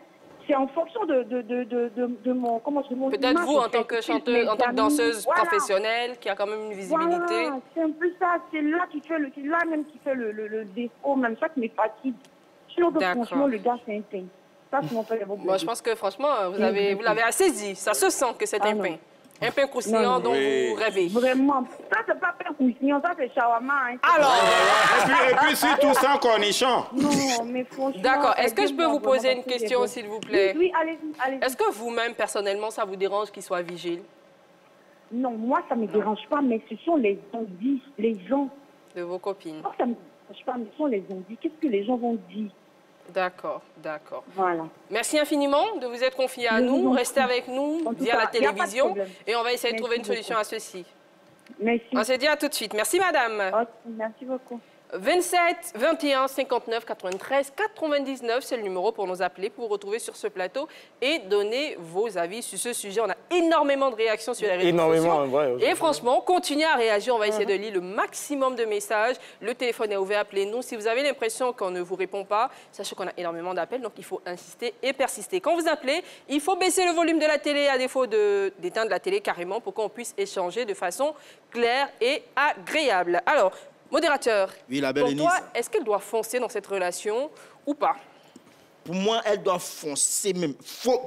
c'est en fonction de mon... Comment je montre
peut-être vous, en tant que chanteuse, en tant que danseuse professionnelle, qui a quand même une visibilité.
Voilà, c'est un peu ça. C'est là même qui fait le défaut, même ça qui me fatigue. Sinon, franchement, le gars, c'est un pain. Ça, c'est mon père.
Moi, je pense que, franchement, vous l'avez assez dit. Ça se sent que c'est un pain. Un pain croustillant dont vous rêvez.
Vraiment. Ça, c'est pas pain croustillant, ça, c'est shawarma. Hein.
Alors
et puis surtout sans cornichon.
Non, mais franchement...
D'accord. Est-ce que je peux vous poser une question, s'il vous plaît?
Oui, allez-y.
Est-ce que vous-même, personnellement, ça vous dérange qu'il soit vigile?
Non, moi, ça ne me dérange pas, mais ce sont les envies, les gens.
De vos copines?
Moi, ça ne me dérange pas, mais ce sont les envies. Qu'est-ce que les gens vont dire?
D'accord, d'accord.
Voilà.
Merci infiniment de vous être confié à nous. Restez avec nous via la télévision et on va essayer de trouver une solution à ceci.
Merci.
On se dit à tout de suite. Merci, madame.
Merci beaucoup.
27 21 59 93 99, c'est le numéro pour nous appeler, pour vous retrouver sur ce plateau et donner vos avis sur ce sujet. On a énormément de réactions sur les réseaux sociaux.
Ouais,
et franchement, continuez à réagir. On va essayer de lire le maximum de messages. Le téléphone est ouvert, appelez-nous. Si vous avez l'impression qu'on ne vous répond pas, sachez qu'on a énormément d'appels, donc il faut insister et persister. Quand vous appelez, il faut baisser le volume de la télé à défaut d'éteindre la télé carrément pour qu'on puisse échanger de façon claire et agréable. Alors, modérateur,
oui, la belle
pour
Eunice.
toi, est-ce qu'elle doit foncer dans cette relation ou pas?
Pour moi, elle doit foncer même.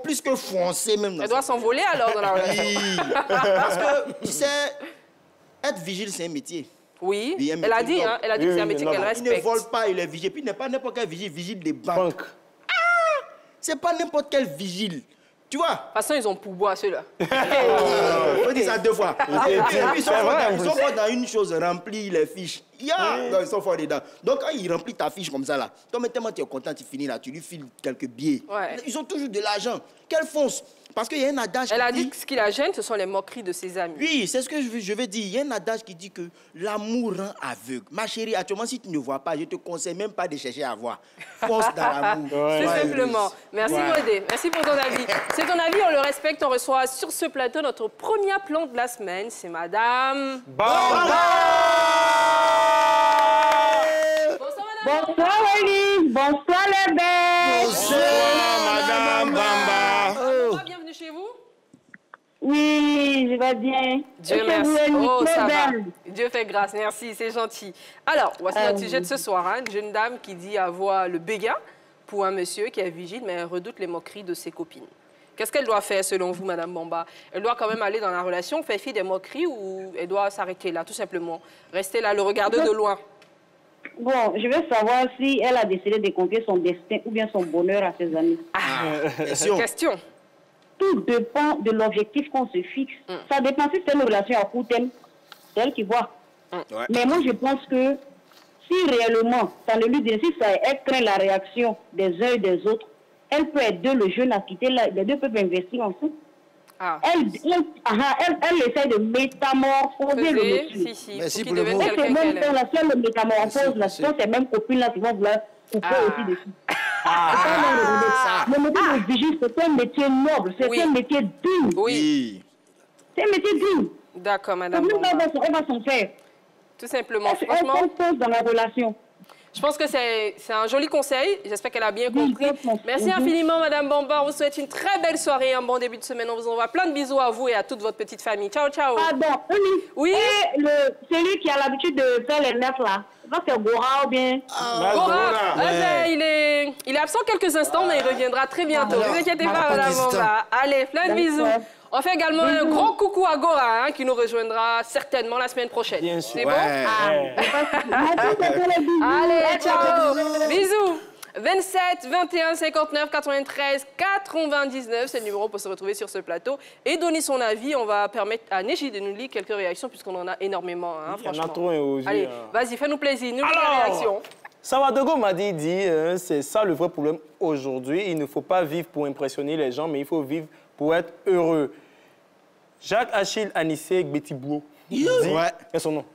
Plus que foncer même.
Elle doit s'envoler alors dans la relation.
Oui. Parce que, tu sais, être vigile, c'est un métier.
Oui, elle a dit, hein, elle a dit que c'est un métier qu'elle respecte.
Il ne vole pas, il est vigile. Puis il n'est pas n'importe quel vigile des banques. C'est pas n'importe quel vigile. Tu vois?
De toute façon, ils ont pourboire ceux-là.
On dit ça 2 fois. Et puis, ils sont forts dans une chose, remplir les fiches. Non, ils sont forts dedans. Donc, quand ils remplissent ta fiche comme ça, là, toi, maintenant, tu es content, tu finis là, tu lui files quelques billets.
Ouais.
Ils ont toujours de l'argent. Qu'elle fonce. Parce qu'il y a un adage
Elle a dit que ce qui la gêne, ce sont les moqueries de ses amis.
Oui, c'est ce que je veux dire. Il y a un adage qui dit que l'amour rend aveugle. Ma chérie, actuellement, si tu ne vois pas, je te conseille même pas de chercher à voir. Fonce dans l'amour.
Tout simplement. Merci, Modé. Merci pour ton avis. C'est ton avis, on le respecte. On reçoit sur ce plateau notre premier plan de la semaine. C'est Madame
Bamba. Bonsoir, Elie. Bonsoir, les belles.
Bonsoir, Madame Bamba.
Bienvenue chez vous.
Oui, je vais bien.
Dieu merci. Oh, ça va. Dieu fait grâce. Merci, c'est gentil. Alors, voici notre sujet de ce soir. Hein. Une jeune dame qui dit avoir le béguin pour un monsieur qui est vigile, mais elle redoute les moqueries de ses copines. Qu'est-ce qu'elle doit faire, selon vous, Madame Bamba? Elle doit quand même aller dans la relation, faire fi des moqueries, ou elle doit s'arrêter là, tout simplement? Rester là, le regarder de loin.
Bon, je veux savoir si elle a décidé de confier son destin ou bien son bonheur à ses amis.
Question.
Tout dépend de l'objectif qu'on se fixe. Ça dépend si c'est une relation à court terme, c'est elle qui voit. Mais moi, je pense que si réellement, ça ne lui dit, si ça, elle craint la réaction des uns et des autres, elle peut aider le jeune à quitter, les deux peuvent investir ensemble. Elle essaie de métamorphoser le monsieur.
Merci pour le mot.
Et même dans la seule métamorphose, la seule, ces mêmes copines-là qui vont vouloir couper aussi dessus. Le métier de vigile, c'est un métier noble, c'est un métier digne.
Oui.
C'est un métier digne.
D'accord, Madame.
Elle va s'en faire.
Tout simplement,
franchement. Elle pose dans la relation.
Je pense que c'est un joli conseil. J'espère qu'elle a bien compris. Merci infiniment, Madame Bamba. On vous souhaite une très belle soirée et un bon début de semaine. On vous envoie plein de bisous à vous et à toute votre petite famille. Ciao, ciao.
Pardon, oui. Et celui qui a l'habitude de faire les neufs, là, c'est Gora ou bien...
Gora, il est absent quelques instants, mais il reviendra très bientôt. Ne vous inquiétez pas, Madame Bamba. Allez, plein de bisous. On fait également un gros coucou à Gora, qui nous rejoindra certainement la semaine prochaine.
Bien sûr.
C'est bon? Allez, ciao. Bisous. 27 21 59 93 99, c'est le numéro pour se retrouver sur ce plateau et donner son avis. On va permettre à Neji de nous lire quelques réactions puisqu'on en a énormément, hein, franchement.
Il y en a trop aussi.
Allez, vas-y, fais-nous plaisir, nous les réactions.
Sawadogo m'a dit, c'est ça le vrai problème aujourd'hui. Il ne faut pas vivre pour impressionner les gens, mais il faut vivre pour être heureux. Jacques Achille Anissé Gbetibouo. C'est son nom.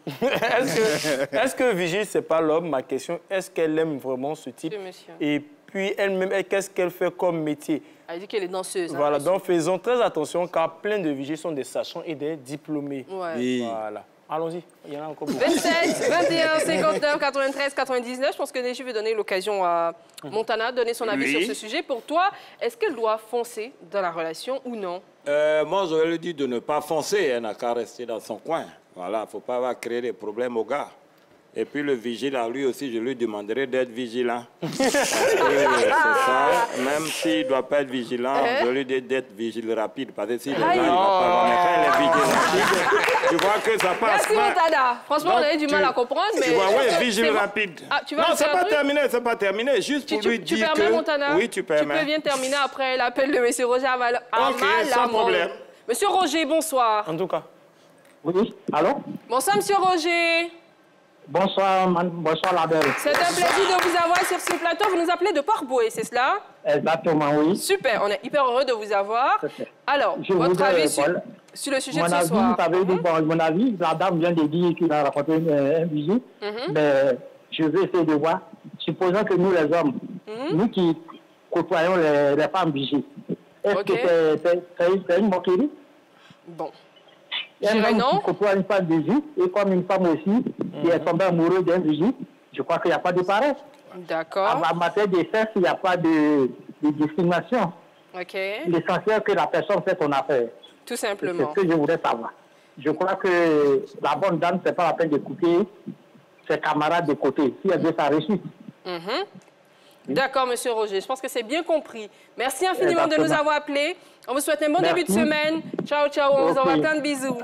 Est-ce que Vigile, c'est pas l'homme? Ma question, est-ce qu'elle aime vraiment ce type? Et puis elle-même, qu'est-ce qu'elle fait comme métier?
Elle dit qu'elle est danseuse.
Voilà,
hein,
donc faisons très attention car plein de vigiles sont des sachants et des diplômés. Voilà. Allons-y, il y en a encore beaucoup.
27 21 59 93 99, je pense que Neji veut donner l'occasion à Montana de donner son avis sur ce sujet. Pour toi, est-ce qu'elle doit foncer dans la relation ou non?
Moi, j'aurais lui dit de ne pas foncer, elle n'a qu'à rester dans son coin. Voilà, il ne faut pas créer des problèmes aux gars. Et puis le vigile, à lui aussi, je lui demanderai d'être vigilant. C'est ça. Même s'il ne doit pas être vigilant, je lui dis d'être vigile rapide. Parce que si le gars, il va pas mais quand il est vigile rapide, tu vois que ça passe.
Merci, Montana. Franchement, on a eu du mal à comprendre, mais...
Tu vois, oui, vigile rapide.
Non,
c'est pas terminé, c'est pas terminé. Juste pour lui dire que...
Tu permets, Montana?
Oui, tu permets.
Tu peux bien terminer après l'appel de M. Roger Amal.
Ok, sans problème.
Monsieur Roger, bonsoir.
En tout cas.
Oui, allô?
Bonsoir, Monsieur Roger.
Bonsoir, bonsoir la belle.
C'est un plaisir de vous avoir sur ce plateau. Vous nous appelez de Port-Boué, c'est cela?
Exactement, oui.
Super, on est hyper heureux de vous avoir. Alors, votre avis sur le sujet de ce soir?
Mon avis, la dame vient de dire qu'il a raconté un bijou, mais je vais essayer de voir. Supposons que nous, les hommes, nous qui côtoyons les femmes bijoux, est-ce que c'est une moquerie?
Bon.
Un homme qui côtoie une femme bijou, et comme une femme aussi, qui est tombée amoureuse d'un bijou, je crois qu'il n'y a pas de pareil.
D'accord.
En matière de sexe, il n'y a pas de discrimination.
OK.
L'essentiel que la personne fait son affaire.
Tout simplement.
C'est ce que je voudrais savoir. Je crois que la bonne dame, ce n'est pas la peine d'écouter ses camarades de côté, si elle veut sa réussite.
D'accord, monsieur Roger. Je pense que c'est bien compris. Merci infiniment de nous avoir appelés. On vous souhaite un bon début de semaine. Ciao, ciao. On vous envoie plein de bisous.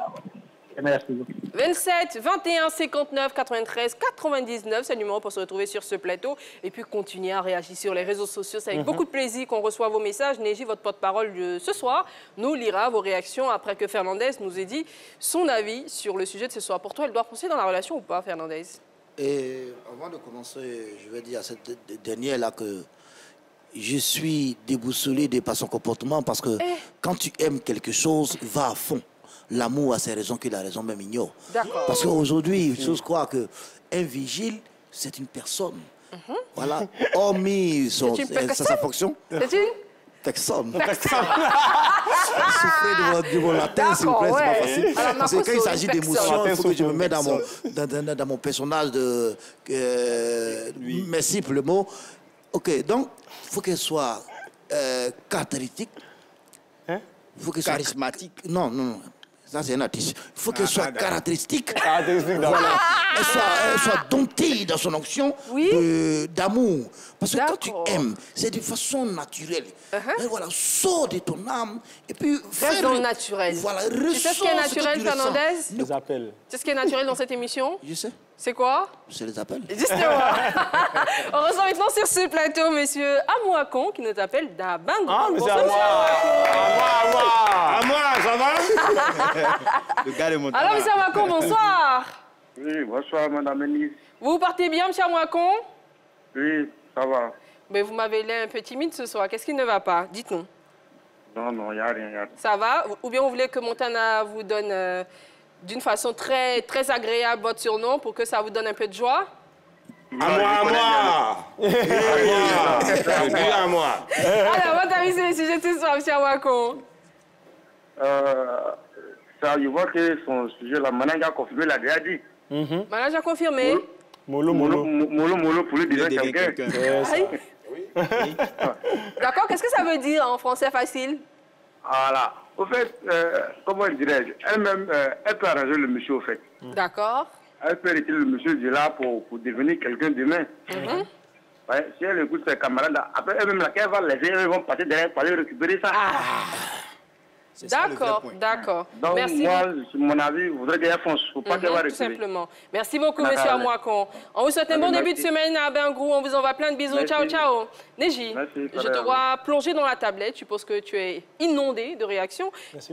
Merci.
27 21 59 93 99, c'est le numéro pour se retrouver sur ce plateau et puis continuer à réagir sur les réseaux sociaux. C'est avec beaucoup de plaisir qu'on reçoit vos messages. Neji, votre porte-parole de ce soir, nous lira vos réactions après que Fernandez nous ait dit son avis sur le sujet de ce soir. Pour toi, elle doit penser dans la relation ou pas, Fernandez?
Et avant de commencer, je vais dire à cette dernière-là que je suis déboussolé par son comportement parce que quand tu aimes quelque chose, va à fond. L'amour a ses raisons que la raison même ignore. Parce qu'aujourd'hui, il faut croire qu'un vigile, c'est une personne. Voilà. Hormis sa fonction.
C'est une
personne. Souffrez de mon latin, s'il vous plaît, c'est pas facile. Parce que quand il s'agit d'émotions, il faut que je me mette dans mon personnage de... merci pour le mot. OK, donc, il faut qu'elle soit caractéristique. Il faut qu'elle soit charismatique. Non, non. Ça, c'est un artiste. Il faut qu'elle soit caractéristique. Voilà. Elle soit domptée dans son action d'amour. Parce que quand tu aimes, c'est de façon naturelle. Et voilà, sors de ton âme et puis
reste dans le naturel.
Voilà,
tu sais ce qui est naturel, Fernandez?
Les appels.
Tu sais ce qui est naturel dans cette émission?
Je sais.
C'est quoi?
C'est les appels.
Justement. On reçoit maintenant sur ce plateau monsieur Amouakon qui nous appelle d'Abango.
Ah, monsieur Amoua.
À moi, ça va?
Le gars de mon
Alors, monsieur Amouakon, bonsoir.
Oui, bonsoir, madame Denise.
Vous partez bien, monsieur Amouakon?
Oui, ça va.
Mais vous m'avez l'air un peu timide ce soir. Qu'est-ce qui ne va pas? Dites-nous.
Non, non, il n'y a rien, y a rien.
Ça va? Ou bien vous voulez que Montana vous donne d'une façon très agréable votre surnom pour que ça vous donne un peu de joie?
À moi. À moi.
Alors, votre avis sur le sujet de ce soir, monsieur Amouakon?
Ça, je vois que son sujet, la manager a confirmé, l'a déjà dit.
Manager a confirmé?
Molo, pour lui dire quelqu'un.
D'accord, qu'est-ce que ça veut dire en français facile?
Voilà. Au fait, comment dirais-je, elle-même, elle peut arranger le monsieur, au fait.
D'accord.
Elle peut retirer le monsieur de là pour devenir quelqu'un demain. Ouais, si elle écoute ses camarades, après elle-même, elle va les aider, ils vont passer derrière pour aller récupérer ça.
D'accord, d'accord.
Donc,
merci.
moi, mon avis, je voudrais qu'elle fonce. Il ne faut pas qu'elle va
tout
récupérer.
simplement. Merci beaucoup, monsieur Amouakon. On vous souhaite un bon début de semaine à Bengrou. On vous envoie plein de bisous. Ciao, ciao. Neji, je te vois plonger dans la tablette. Je suppose que tu es inondé de réactions.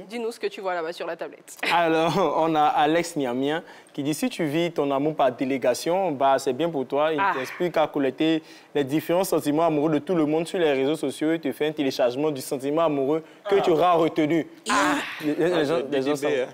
Dis-nous ce que tu vois là-bas sur la tablette.
Alors, on a Alex Niamien qui dit si tu vis ton amour par délégation, bah, c'est bien pour toi. Il t'explique à collecter les différents sentiments amoureux de tout le monde sur les réseaux sociaux. Il te fait un téléchargement du sentiment amoureux que tu auras retenu. Les gens savent.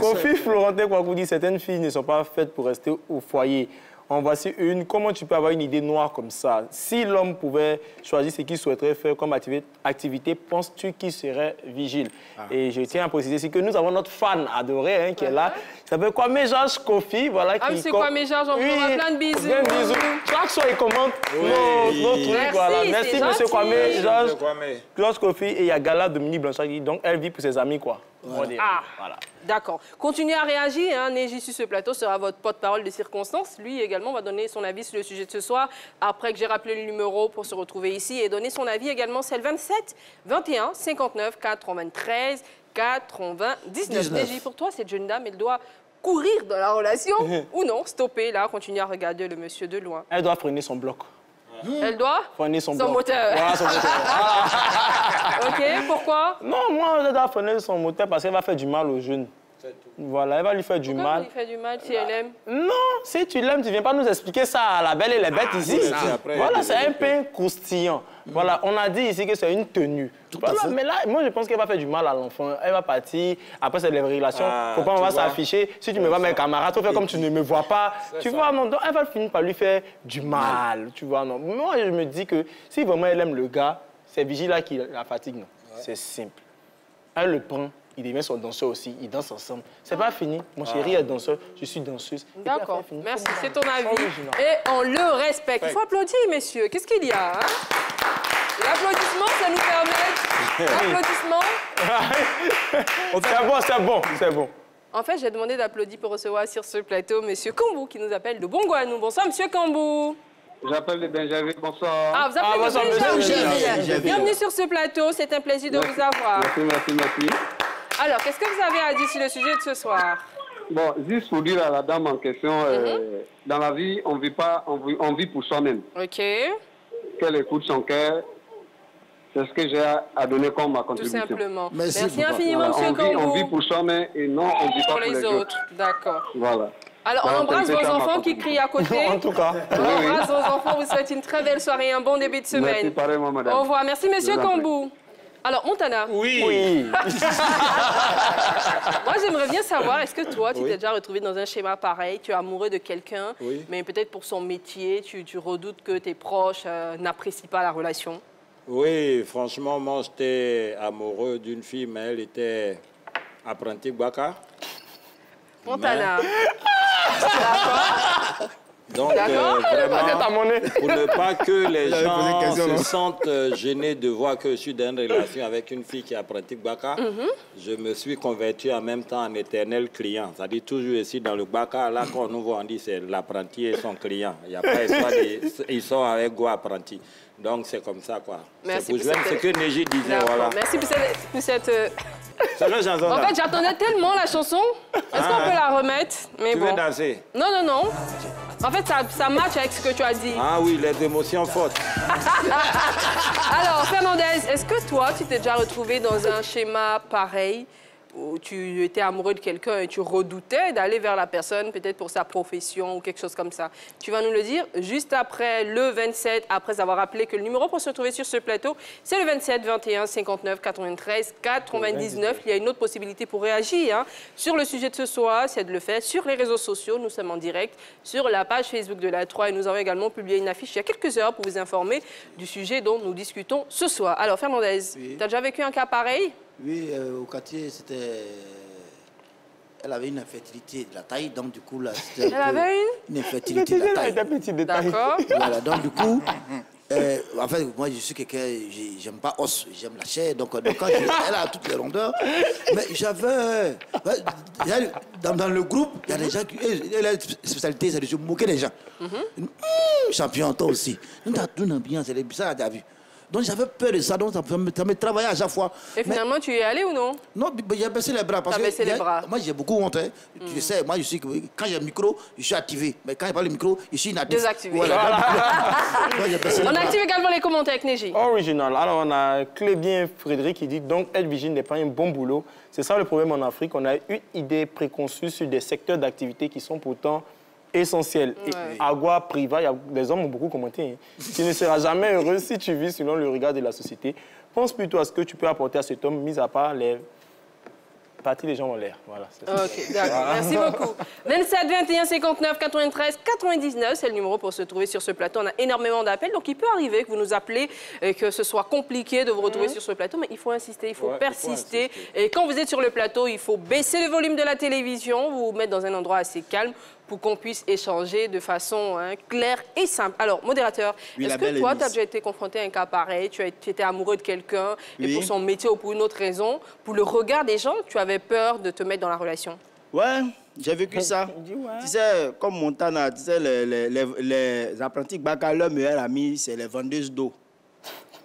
Kofi Florentin Kwakou dit certaines filles ne sont pas faites pour rester au foyer. En voici une. Comment tu peux avoir une idée noire comme ça? Si l'homme pouvait choisir ce qu'il souhaiterait faire comme activité, penses-tu qu'il serait vigile? Et je tiens à préciser ici que nous avons notre fan adoré qui est là. Il s'appelle Kwame Georges Kofi. Voilà,
c'est Kwame Georges, on vous envoie plein de bisous.
Plein de bisous. Chaque soir, il commente nos trucs. Voilà. Merci, monsieur Kwame Georges Kofi. Et il y a Gala Dominique Blanchard qui dit donc elle vit pour ses amis, quoi. Voilà.
D'accord. Continuez à réagir. Neji sur ce plateau sera votre porte-parole de circonstance. Lui également va donner son avis sur le sujet de ce soir après que j'ai rappelé le numéro pour se retrouver ici et donner son avis également. C'est le 27 21 59 93 99. Neji, pour toi, cette jeune dame, elle doit courir dans la relation ou non? Stopper là, continuer à regarder le monsieur de loin.
Elle doit freiner son bloc.
Elle doit
freiner son
moteur.
Voilà, son moteur.
OK, pourquoi?
Non, moi, elle doit freiner son moteur parce qu'elle va faire du mal aux jeunes. Voilà, elle va lui faire du
Pourquoi
mal.
elle lui fait du mal si elle aime?
Non, si tu l'aimes, tu ne viens pas nous expliquer ça à la belle et les bêtes ici. Voilà, c'est un peu croustillant. Voilà, on a dit ici que c'est une tenue. Voilà, mais là, moi, je pense qu'elle va faire du mal à l'enfant. Elle va partir. Après, c'est les relations. Faut pas, on va s'afficher. Si tu me vois mes camarades, tu fais comme tu ne me vois pas. Tu vois, non, donc elle va finir par lui faire du mal. Tu vois, non. Moi, je me dis que si vraiment elle aime le gars, c'est Vigie là qui la fatigue, non. C'est simple. Elle le prend. Il devient son danseur aussi, ils dansent ensemble. C'est pas fini. Mon chéri est danseur, je suis danseuse.
D'accord, merci, c'est ton avis. Et on le respecte. Il faut applaudir, messieurs. Qu'est-ce qu'il y a, hein? L'applaudissement, ça nous permet... L'applaudissement...
C'est bon, c'est bon.
En fait, j'ai demandé d'applaudir pour recevoir sur ce plateau monsieur Kambou qui nous appelle de Bongouanou. Bonsoir, monsieur Kambou.
J'appelle le Benjamin, bonsoir.
Ah, vous appelez le Benjamin. Bienvenue sur ce plateau, c'est un plaisir de vous avoir.
Merci.
Alors, qu'est-ce que vous avez à dire sur le sujet de ce soir?
Bon, juste pour dire à la dame en question, dans la vie, on vit pour soi-même.
OK.
Qu'elle écoute son cœur, c'est ce que j'ai à donner comme ma contribution.
Tout simplement. Merci infiniment, monsieur Kambou.
On vit pour soi-même et non, on ne vit pas pour les autres.
D'accord.
Voilà.
Alors, on embrasse vos enfants qui crient à côté.
En tout cas.
On embrasse vos enfants, vous souhaite une très belle soirée et un bon début de semaine.
Merci, pareillement, madame.
Au revoir. Merci, monsieur Kambou. Alors, Montana.
Oui.
Moi, j'aimerais bien savoir, est-ce que toi, tu t'es déjà retrouvé dans un schéma pareil? Tu es amoureux de quelqu'un, mais peut-être pour son métier, tu redoutes que tes proches n'apprécient pas la relation?
Oui, franchement, moi, j'étais amoureux d'une fille, mais elle était apprentie Baka.
Montana.
Donc, vraiment, pour ne pas que les gens se sentent gênés de voir que je suis dans une relation avec une fille qui pratique Baka, je me suis converti en même temps en éternel client. C'est-à-dire toujours ici dans le Baka, là, quand on nous voit, on dit c'est l'apprenti et son client. Il n'y a pas ils sont avec go apprenti. Donc, c'est comme ça, quoi. C'est pour jouer ce que Neji disait, voilà.
Merci pour cette...
C'est le chanson.
En fait, j'attendais tellement la chanson. Est-ce qu'on peut la remettre? Mais
tu veux danser?
Non. En fait, ça match avec ce que tu as dit.
Ah oui, les émotions fortes.
Alors, Fernandez, est-ce que toi, tu t'es déjà retrouvé dans un schéma pareil où tu étais amoureux de quelqu'un et tu redoutais d'aller vers la personne, peut-être pour sa profession ou quelque chose comme ça? Tu vas nous le dire juste après le 27, après avoir rappelé que le numéro pour se retrouver sur ce plateau, c'est le 27 21 59 93 99. Il y a une autre possibilité pour réagir sur le sujet de ce soir, c'est de le faire sur les réseaux sociaux. Nous sommes en direct sur la page Facebook de la 3 et nous avons également publié une affiche il y a quelques heures pour vous informer du sujet dont nous discutons ce soir. Alors, Fernandez, tu as déjà vécu un cas pareil?
Oui, au quartier, c'était... Elle avait une infertilité de la taille, donc du coup, là, c'était...
Elle avait
une infertilité de la taille.
D'accord.
Voilà, donc du coup, en fait, moi, je suis quelqu'un, j'aime pas os, j'aime la chair, donc quand elle a toutes les rondeurs, mais j'avais... Dans le groupe, il y a des gens qui... La spécialité, c'est de se moquer des gens. Champion, toi aussi. Nous avons une ambiance, elle est bizarre, tu as vu. Donc j'avais peur de ça, donc ça me travaillait à chaque fois.
Et finalement, tu y es allé ou non?
Non, j'ai baissé les bras. Parce que
baissé les bras.
Moi, j'ai beaucoup honte. Tu sais, moi, je suis, quand j'ai le micro, je suis activé. Mais quand il n'y a pas le micro, je suis inactif.
Désactivé.
Voilà.
On active également les commentaires avec Neji.
Original. Alors, on a Clébien Frédéric qui dit donc être vigile n'est pas un bon boulot. C'est ça le problème en Afrique. On a une idée préconçue sur des secteurs d'activité qui sont pourtant essentiel. Et Agua Priva, les hommes ont beaucoup commenté. Tu ne seras jamais heureux si tu vis selon le regard de la société. Pense plutôt à ce que tu peux apporter à cet homme, mis à part les parties des gens en l'air. Voilà.
OK, d'accord. Merci beaucoup. 27 21 59 93 99, c'est le numéro pour se trouver sur ce plateau. On a énormément d'appels, donc il peut arriver que vous nous appelez et que ce soit compliqué de vous retrouver sur ce plateau, mais il faut insister, il faut persister. Et quand vous êtes sur le plateau, il faut baisser le volume de la télévision, vous vous mettre dans un endroit assez calme pour qu'on puisse échanger de façon claire et simple. Alors, modérateur, est-ce que toi, tu as déjà été confronté à un cas pareil? Tu étais amoureux de quelqu'un et pour son métier ou pour une autre raison, pour le regard des gens, tu avais peur de te mettre dans la relation?
Ouais, j'ai vécu ça. Tu sais, comme Montana, tu sais, les apprentis Baka, leur meilleur ami, c'est les vendeuses d'eau.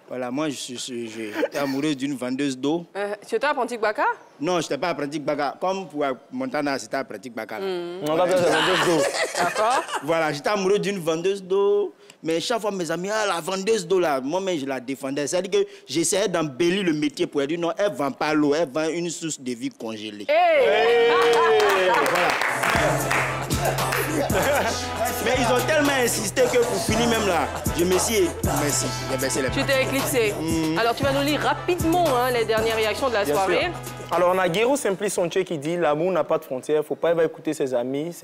Voilà, moi, j'étais amoureuse d'une vendeuse d'eau.
Tu étais apprenti Baka?
Non, je n'étais pas apprenti Baka. Comme pour Montana, c'était apprenti Baka.
On va faire la vendeuse d'eau.
D'accord.
Voilà, j'étais amoureux d'une vendeuse d'eau. Mais chaque fois, mes amis, la vendeuse d'eau, là, moi-même, je la défendais. C'est-à-dire que j'essayais d'embellir le métier pour elle dire non, elle ne vend pas l'eau, elle vend une source de vie congelée. Voilà. Mais ils ont tellement insisté que pour finir même là, je me suis... Merci, j'ai baissé les bras.
Tu t'es éclipsé. Alors, tu vas nous lire rapidement les dernières réactions de la soirée.
Sûr. Alors, on a Guéro Simpli Sonche qui dit « L'amour n'a pas de frontières, il ne faut pas écouter ses amis,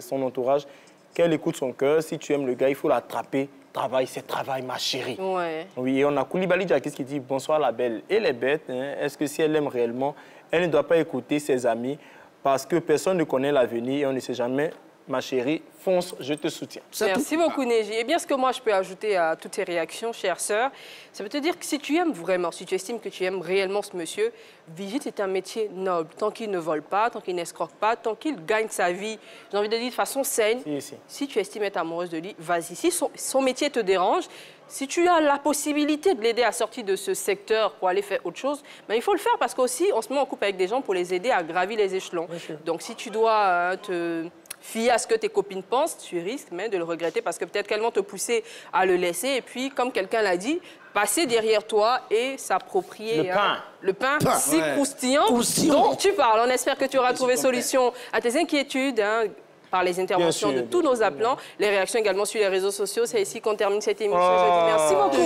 son entourage, qu'elle écoute son cœur. Si tu aimes le gars, il faut l'attraper. Travail, c'est travail, ma chérie. »
Ouais.
Oui, et on a Koulibaly Jacques qui dit « Bonsoir la belle et les bêtes. Hein. Est-ce que si elle aime réellement, elle ne doit pas écouter ses amis parce que personne ne connaît l'avenir et on ne sait jamais. Ma chérie, fonce, je te soutiens. »
Merci beaucoup, Neji. Eh bien, ce que moi, je peux ajouter à toutes tes réactions, chère sœur, ça veut te dire que si tu aimes vraiment, si tu estimes que tu aimes réellement ce monsieur, vigile, c'est un métier noble. Tant qu'il ne vole pas, tant qu'il n'escroque pas, tant qu'il gagne sa vie, j'ai envie de dire de façon saine, si tu estimes être amoureuse de lui, vas-y. Si son métier te dérange, si tu as la possibilité de l'aider à sortir de ce secteur pour aller faire autre chose, ben, il faut le faire parce qu'aussi, on se met en couple avec des gens pour les aider à gravir les échelons. Donc, si tu dois te fier à ce que tes copines pensent, tu risques même de le regretter parce que peut-être qu'elles vont te pousser à le laisser. Et puis, comme quelqu'un l'a dit, passer derrière toi et s'approprier le pain si croustillant dont tu parles. On espère que tu auras trouvé solution à tes inquiétudes. Par les interventions de tous nos appelants, les réactions également sur les réseaux sociaux. C'est ici qu'on termine cette émission. Je dis merci beaucoup,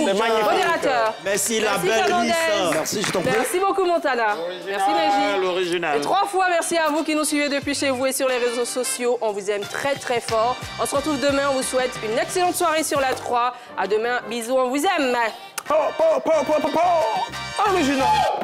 modérateur.
Merci la belle Lisa. Merci, je t'en prie.
Merci beaucoup, Montana. Merci, Neji.
L'original.
Et 3 fois merci à vous qui nous suivez depuis chez vous et sur les réseaux sociaux. On vous aime très, très fort. On se retrouve demain. On vous souhaite une excellente soirée sur la 3. À demain. Bisous, on vous aime.
Original.